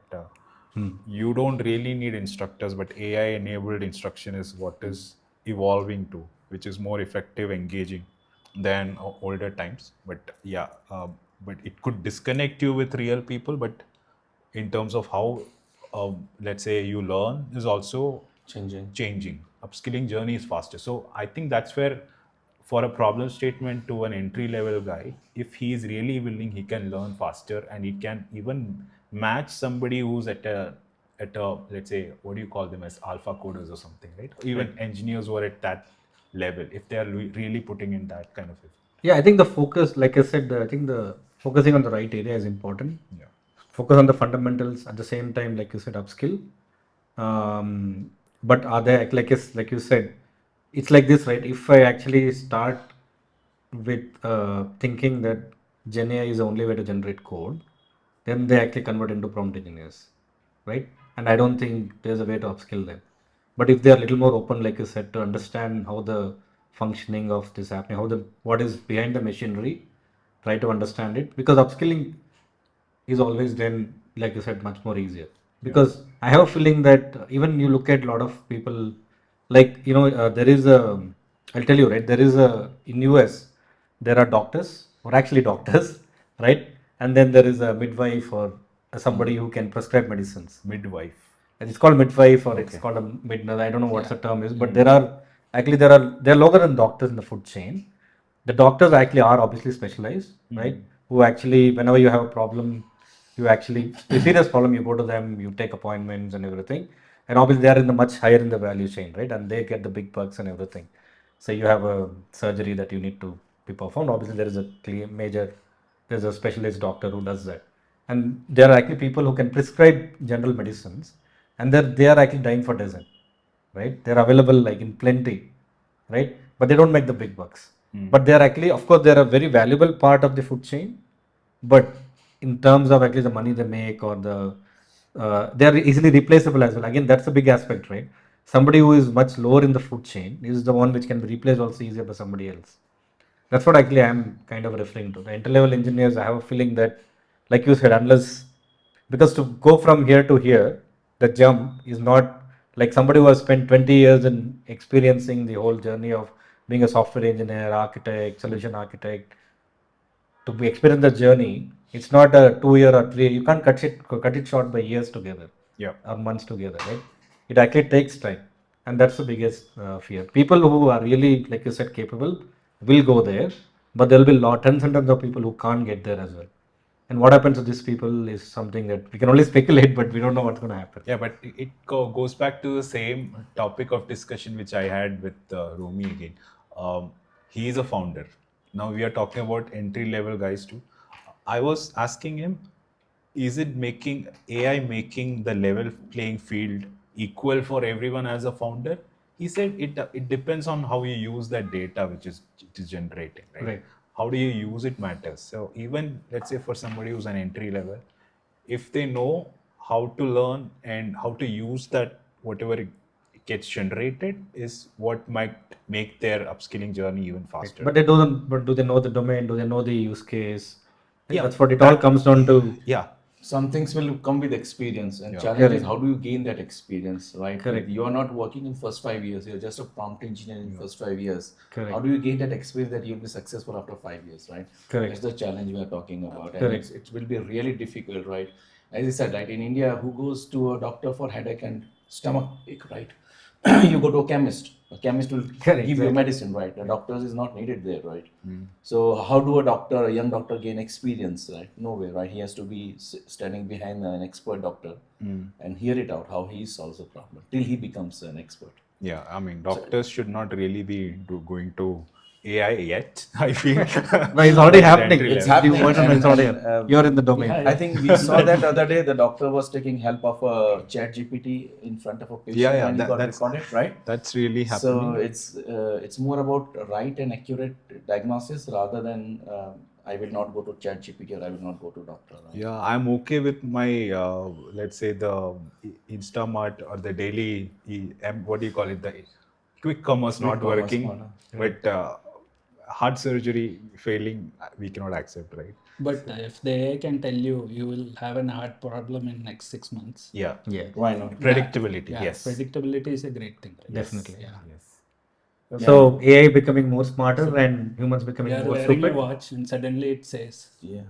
you don't really need instructors, but AI enabled instruction is what is evolving to, which is more effective, engaging than older times. But yeah, but it could disconnect you with real people. But in terms of how, let's say, you learn is also changing. Upskilling journey is faster. So I think that's where, for a problem statement to an entry level guy, if he is really willing, he can learn faster, and he can even match somebody who's at a let's say, what do you call them, as alpha coders or something, right? Even engineers who are at that level, if they are really putting in that kind of effort. Yeah, I think the focus, like I said, I think the focusing on the right area is important. Yeah. Focus on the fundamentals at the same time, like you said, upskill. But are there, like you said, it's like this, right? If I actually start with thinking that GenAI is the only way to generate code, then they actually convert into prompt engineers, right? And I don't think there's a way to upskill them. But if they are a little more open, like you said, to understand how the functioning of this happening, how the what is behind the machinery, try to understand it, because upskilling is always then, like you said, much more easier. Yeah. Because I have a feeling that even you look at a lot of people, like there is a, I'll tell you, right? There is a in US, there are doctors or actually doctors, right? And then there is a midwife or somebody who can prescribe medicines. Midwife. And it's called midwife or it's Okay. called a midnurse. I don't know what's Yeah. the term is, but there are longer than doctors in the food chain. The doctors actually are obviously specialized, right? Who actually, whenever you have a problem, you actually a serious problem, you go to them, you take appointments and everything. And obviously they are in the much higher in the value chain, right? And they get the big bucks and everything. So you have a surgery that you need to be performed. Obviously there is a clear major, there's a specialist doctor who does that. And there are actually people who can prescribe general medicines, and they are actually dying for dozen, right? They're available like in plenty, right? But they don't make the big bucks. But they are actually, of course, they're a very valuable part of the food chain. But in terms of actually the money they make or they are easily replaceable as well. Again, that's a big aspect, right? Somebody who is much lower in the food chain is the one which can be replaced also easier by somebody else. That's what actually I'm kind of referring to. The entry level engineers, I have a feeling that, like you said, unless because to go from here to here, the jump is not like somebody who has spent 20 years in experiencing the whole journey of being a software engineer, architect, solution architect, to be experience the journey. It's not a 2 year or 3. You can't cut it short by years together Yeah. or months together, right? It actually takes time, and that's the biggest fear. People who are really, like you said, capable will go there, but there will be tons and tons of people who can't get there as well. And what happens to these people is something that we can only speculate, but we don't know what's going to happen. Yeah, but it goes back to the same topic of discussion which I had with Romy again. He is a founder. Now we are talking about entry level guys too. I was asking him, is it making AI making the level playing field equal for everyone as a founder? He said it depends on how you use that data which is it is generating, right? Right. How do you use it matters. So even let's say for somebody who's an entry level, if they know how to learn and how to use that whatever it gets generated is what might make their upskilling journey even Right. faster. But they don't. But do they know the domain? Do they know the use case? Right? Yeah, That's what it all that comes down to. yeah, Some things will come with experience, and yeah, challenge is Correct. how do you gain that experience, right? Correct. You are not working in first 5 years, you're just a prompt engineer in first 5 years. How Correct. do you gain that experience that you'll be successful after 5 years, right? Correct. That's the challenge we are talking about, and Correct. it will be really difficult, right? As I said, right, in India, who goes to a doctor for headache and stomach ache, right? You go to a chemist. A chemist will Correct. give you Exactly. medicine, right? The doctors is not needed there, right? So how do a doctor, a young doctor, gain experience, right? No way, right? He has to be standing behind an expert doctor and hear it out how he solves a problem till he becomes an expert. yeah. I mean, So doctors should not really be going to AI yet. I feel No, it's already at the happening. entry it's level. You happening, want to know, it's already and happening. You're in the domain. Yeah, I yeah. think we saw that other day. The doctor was taking help of a chat GPT in front of a Yeah, patient, yeah. and he got That's recorded, right? that's really So happening. it's more about right and accurate diagnosis rather than I will not go to chat GPT or I will not go to doctor, right? Yeah, I'm okay with my let's say the Instamart or the daily what do you call it, the quick commerce Quick not commerce working, model. Right. but heart surgery failing we cannot accept, right? But if the AI can tell you you will have an heart problem in next 6 months, Yeah, Yeah. Why not? that predictability. yeah, Yes, predictability is a great thing, right? yes, Definitely. Yeah. yes. Yeah, So AI becoming more smarter So and humans you becoming are more wearing a stupid. watch and suddenly it says yeah.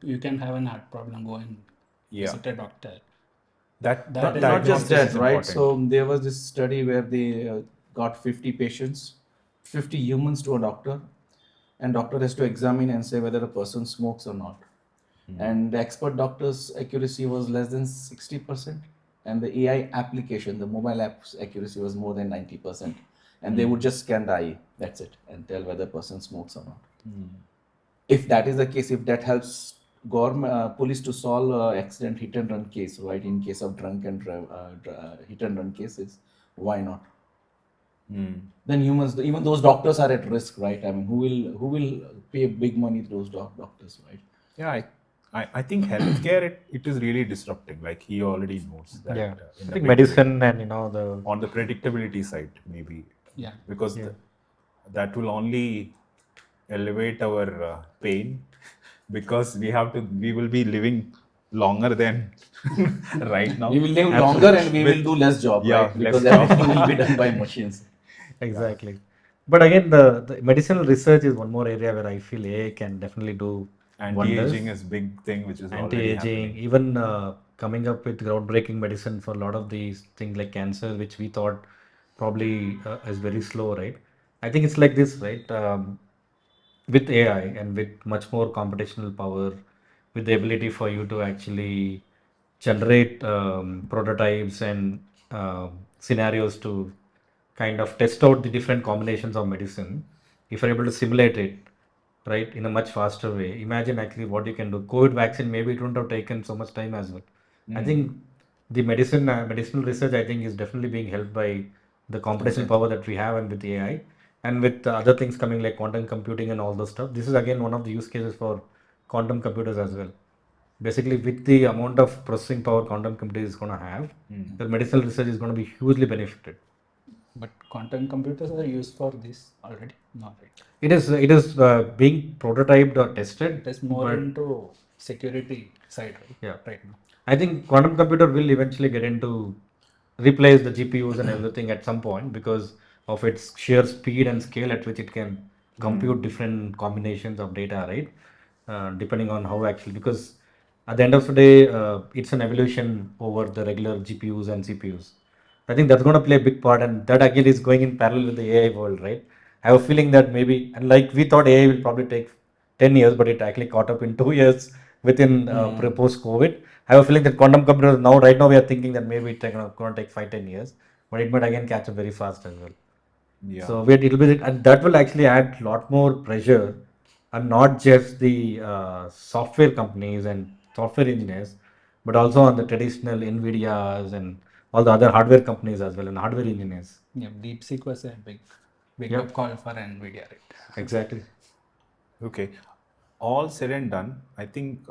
you can have an heart problem, go and Yeah, visit a doctor. that That Not is a not great just diagnosis that, is thing. right? important. So there was this study where they got 50 patients, 50 humans to a doctor, and doctor has to examine and say whether a person smokes or not. And the expert doctor's accuracy was less than 60%, and the AI application, the mobile app's accuracy was more than 90%. And they would just scan the eye, that's it, and tell whether a person smokes or not. If that is the case, if that helps government police to solve accident hit and run case, right? In case of drunk and hit and run cases, why not? then humans, even those doctors are at risk, right? I mean, who will pay big money to those doctors, right? Yeah, I think healthcare, it is really disrupting. Like he already knows that Yeah, in I a think big way. medicine and the On the predictability side, maybe, Yeah. because yeah. that will only elevate our pain because we will be living longer than right We now. will live And longer and we will with, do less job, yeah, right? less Because job. everything will be done by machines. Yeah. Exactly. But again, the medicinal research is one more area where I feel AI can definitely do Anti-aging wonders. is big thing which is already Anti-aging, happening. even coming up with groundbreaking medicine for a lot of these things like cancer, which we thought probably is very slow, right? I think it's like this, right? With AI and with much more computational power, with the ability for you to actually generate prototypes and scenarios to kind of test out the different combinations of medicine. If you're able to simulate it, right, in a much faster way, imagine actually what you can do. COVID vaccine, maybe it wouldn't have taken so much time as well. I think the medicinal research, I think, is definitely being helped by the computational Exactly. power that we have and with AI and with the other things coming like quantum computing and all those stuff. This is again one of the use cases for quantum computers as well. Basically, with the amount of processing power quantum computing is going to have, the medicinal research is going to be hugely benefited. But quantum computers are used for this already? Not right. It is being prototyped or tested, It is more but into security side, yeah, right now. I think quantum computer will eventually get into replace the GPUs and everything at some point because of its sheer speed and scale at which it can compute different combinations of data, right? Depending on how actually, because at the end of the day, it's an evolution over the regular GPUs and CPUs. I think that's going to play a big part, and that again is going in parallel with the AI world, right? I have a feeling that maybe, and like we thought AI will probably take 10 years, but it actually caught up in 2 years within post COVID. I have a feeling that quantum computers now, right now, we are thinking that maybe it's going to take 5, 10 years, but it might again catch up very fast as well. Yeah. So it'll be, and that will actually add a lot more pressure, and not just the software companies and software engineers, but also on the traditional Nvidias and all the other hardware companies as well and hardware engineers. Yeah, DeepSeek was a big wake up Yep, call for Nvidia, right? exactly. Okay. All said and done, I think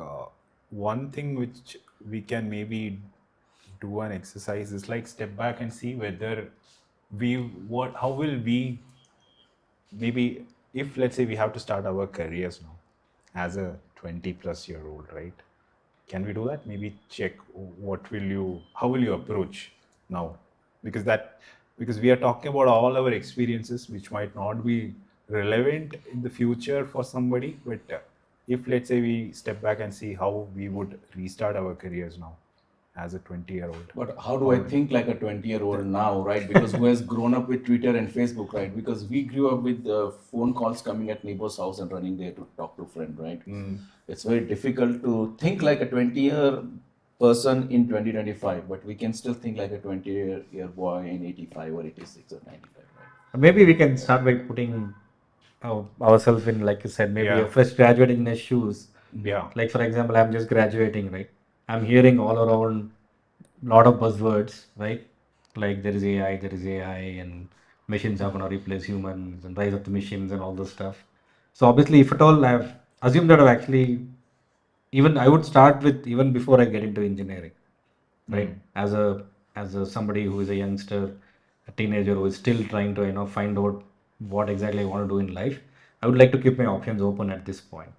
one thing which we can maybe do an exercise is like step back and see whether how will we, maybe, if let's say we have to start our careers now as a 20 plus year old, right? Can we do that? Maybe check how will you approach now? Because because we are talking about all our experiences which might not be relevant in the future for somebody, but if let's say we step back and see how we would restart our careers now as a 20-year-old. But how do How I would think like a 20-year-old the, now, right? Because who has grown up with Twitter and Facebook, right? Because we grew up with phone calls coming at neighbor's house and running there to talk to a friend, right? It's very difficult to think like a 20-year person in 2025, but we can still think like a 20-year boy in 85 or 86 or 95, right? Maybe we can start by putting ourselves in, like you said, maybe a yeah, fresh graduate in their shoes. yeah, Like for example, I'm just graduating, right? I'm hearing all around lot of buzzwords, right? Like there is AI, and machines are going to replace humans, and rise of the machines, and all this stuff. So obviously, if at all, I've assumed that I've actually, even I would start with even before I get into engineering, right? As a somebody who is a youngster, a teenager who is still trying to find out what exactly I want to do in life. I would like to keep my options open at this point.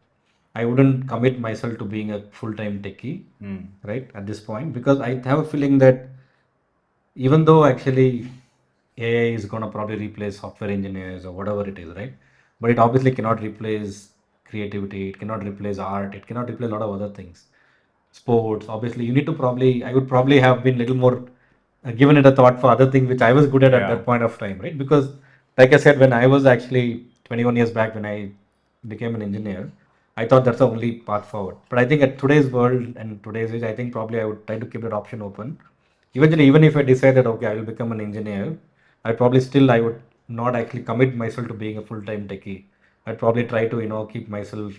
I wouldn't commit myself to being a full-time techie, right, at this point, because I have a feeling that even though actually AI is going to probably replace software engineers or whatever it is, right? But it obviously cannot replace creativity, it cannot replace art, it cannot replace a lot of other things. Sports, obviously, you need to probably, I would probably have been a little more given it a thought for other things which I was good at yeah, that point of time, right? Because, like I said, when I was actually 21 years back when I became an engineer, I thought that's the only path forward. But I think at today's world and today's age, I think probably I would try to keep that option open. Eventually, even if I decided, okay, I will become an engineer, I would not actually commit myself to being a full-time techie. I'd probably try to, keep myself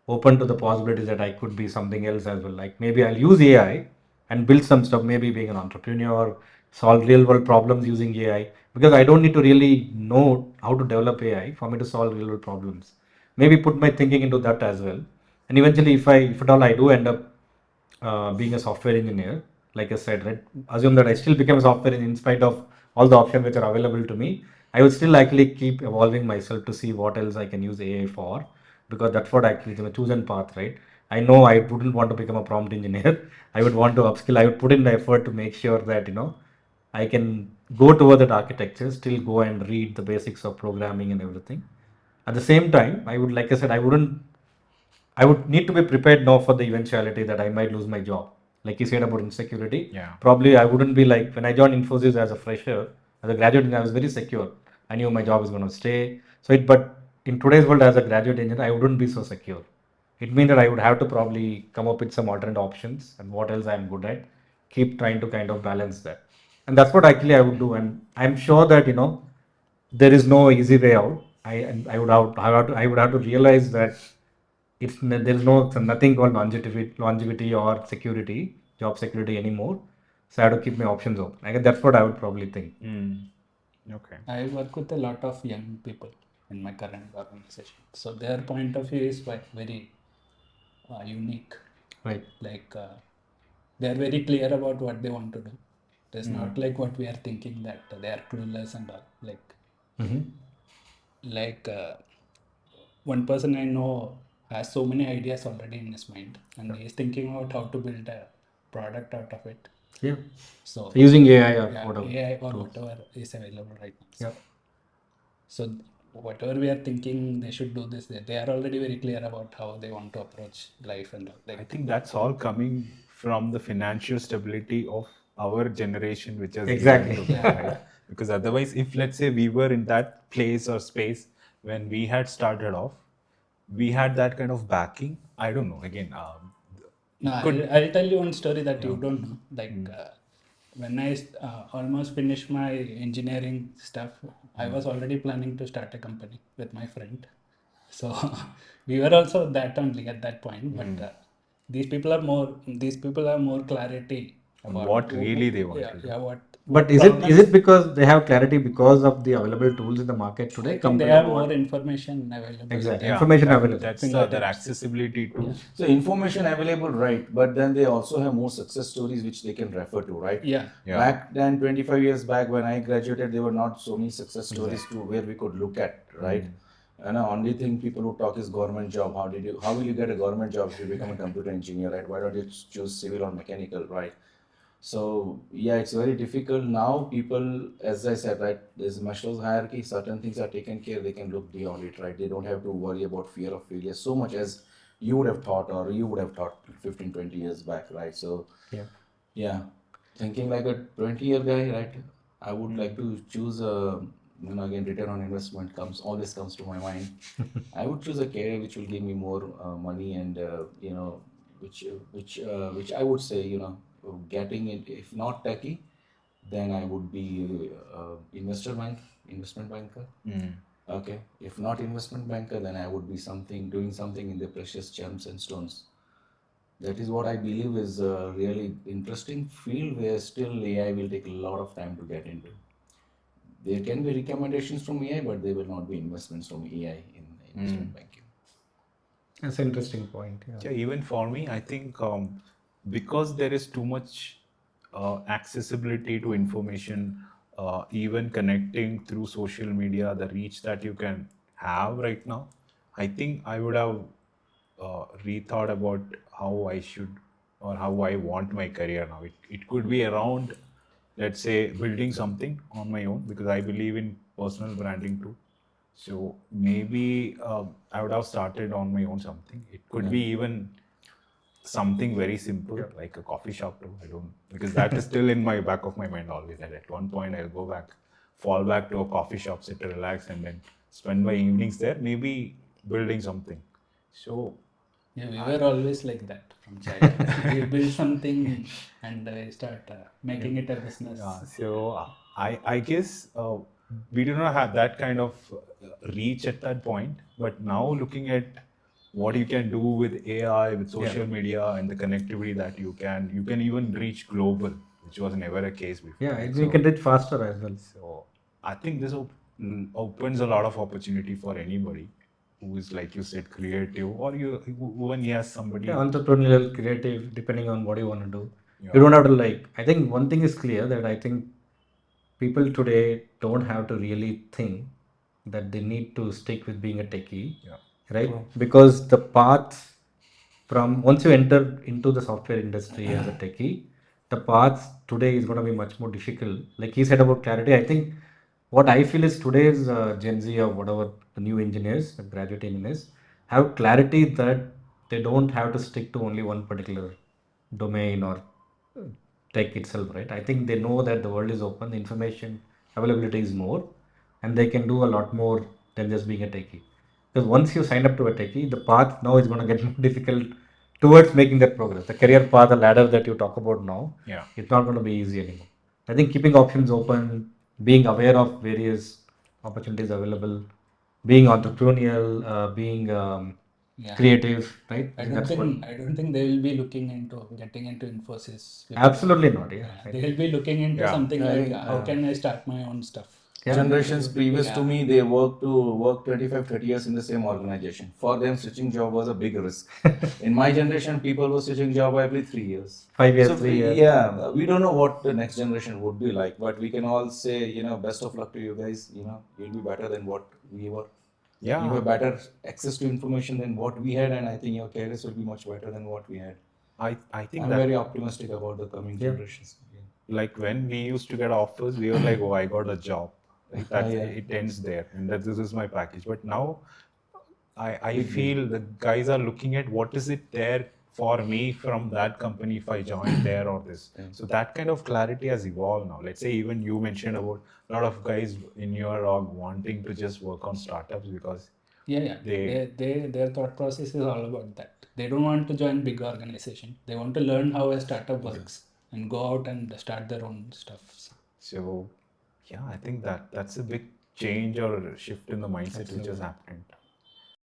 open to the possibilities that I could be something else as well. Like maybe I'll use AI and build some stuff, maybe being an entrepreneur, solve real world problems using AI. because I don't need to really know how to develop AI for me to solve real world problems. Maybe put my thinking into that as well. And eventually, if at all I do end up being a software engineer, like I said, right, assume that I still become a software engineer in spite of all the options which are available to me. I would still actually keep evolving myself to see what else I can use AI for, because that's what actually is my chosen path, right? I know I wouldn't want to become a prompt engineer. I would want to upskill. I would put in the effort to make sure that I can go toward that architecture, still go and read the basics of programming and everything. At the same time, I would, like I said, I would need to be prepared now for the eventuality that I might lose my job. Like you said about insecurity, Yeah. probably I wouldn't be like when I joined Infosys as a fresher, as a graduate, I was very secure. I knew my job is going to stay. But in today's world, as a graduate engineer, I wouldn't be so secure. It means that I would have to probably come up with some alternate options and what else I'm good at, keep trying to kind of balance that. And that's what actually I would do. And I'm sure that, there is no easy way out. I would I would have to realize that there is nothing called longevity or security, job security anymore. So I have to keep my options open. I guess that's what I would probably think. Okay. I work with a lot of young people in my current organization. So their point of view is very unique. Right. Like they are very clear about what they want to do. It's not like what we are thinking that they are clueless and all. Mm-hmm. Like one person I know has so many ideas already in his mind, and he's thinking about how to build a product out of it. Yeah. So So using AI or yeah, whatever AI or tools. whatever is available right now. Yeah. So whatever we are thinking they should do this, they are already very clear about how they want to approach life and all. I think that's all coming from the financial stability of our generation, which has given Exactly. to them, right? Because otherwise, if let's say we were in that place or space when we had started off, we had that kind of backing. I don't know. Again, No, it could. I'll tell you one story that Yeah. you don't know. When I almost finished my engineering stuff, I was already planning to start a company with my friend. So we were also that only at that point. But these people have more clarity On about what really they want yeah, to do. yeah, But what is problems. it because they have clarity because of the available tools in the market I today think they compared to have more what? information available at Exactly. their Yeah, Information available. that's the other fingertips. accessibility Yeah. to. So information available, right? But then they also have more success stories which they can refer to, right? Yeah. Yeah. Back then, 25 years back when I graduated, there were not so many success stories to where we could look at, right? And the only thing people would talk is government job. How will you get a government job if you become a computer engineer, right? Why don't you choose civil or mechanical, right? So yeah, it's very difficult now. People, as I said, right, there's Maslow's hierarchy. Certain things are taken care. They can look beyond it, right? They don't have to worry about fear of failure so much as you would have thought, or you would have thought 15, 20 years back, right? So Yeah. yeah, thinking like a 20-year guy, right? I would like to choose a, again, return on investment always comes to my mind. I would choose a career which will give me more money and which I would say getting it, if not techie, then I would be investment banker. Okay, if not investment banker, then I would be doing something in the precious gems and stones. That is what I believe is a really interesting field where still AI will take a lot of time to get into. There can be recommendations from AI, but there will not be investments from AI in investment banking. That's an interesting point. Yeah, even for me, I think because there is too much accessibility to information, even connecting through social media, the reach that you can have right now, I think I would have rethought about how I should or how I want my career now. It could be around, let's say, building something on my own because I believe in personal branding too. So maybe I would have started on my own something. It could be even something very simple like a coffee shop too. I don't because that is still in my back of my mind always. That at one point I'll go back, fall back to a coffee shop, sit to relax, and then spend my evenings there. Maybe building something. So Yeah, we were always like that from childhood. We build something and we start making it a business. yeah, so I guess we do not have that kind of reach at that point. But now looking at what you can do with AI, with social media, and the connectivity that you can even reach global, which was never a case before. Yeah, Right? we So can reach faster as well. so I think this opens a lot of opportunity for anybody who is, like you said, creative, or who even he has somebody. Yeah, entrepreneurial, creative, depending on what you want to do. Yeah. You don't have to like. I think one thing is clear that I think people today don't have to really think that they need to stick with being a techie, Yeah. right? Because the path from once you enter into the software industry as a techie, the path today is going to be much more difficult. Like he said about clarity, I think what I feel is today's Gen Z or whatever the new engineers, the graduate engineers, have clarity that they don't have to stick to only one particular domain or uh, tech itself, right? I think they know that the world is open, the information availability is more, and they can do a lot more than just being a techie. Because once you sign up to a techie, the path now is going to get more difficult towards making that progress. The career path, the ladder that you talk about now, Yeah. it's not going to be easy anymore. I think keeping options open, being aware of various opportunities available, being entrepreneurial, being Yeah. creative, right? I think that's what. I don't think they will be looking into getting into Infosys. Absolutely not. Yeah. Yeah, they will be looking into Yeah. something I like think, how can I start my own stuff. Yeah. Generations previous to Yeah. me, they work 25, 30 years in the same organization. For them, switching job was a big risk. In my generation, people were switching job every 3 years. 5 years, So 3 years. yeah, we don't know what the next generation would be like, but we can all say, best of luck to you guys. You'll be better than what we were. Yeah. You have better access to information than what we had, and I think your careers will be much better than what we had. I think I'm that, very optimistic about the coming Yeah. generations. like when we used to get offers, we were like, "Oh, I got a job." Right? That's Yeah. it ends there, and that this is my package. But now, I Big feel the guys are looking at what is it there for me from that company if I join there or this. So that kind of clarity has evolved now. Let's say even you mentioned about a lot of guys in your org wanting to just work on startups because Yeah. Their thought process is all about that. They don't want to join big organization. They want to learn how a startup works and go out and start their own stuff. so yeah, I think that's a big change or shift in the mindset which has happened.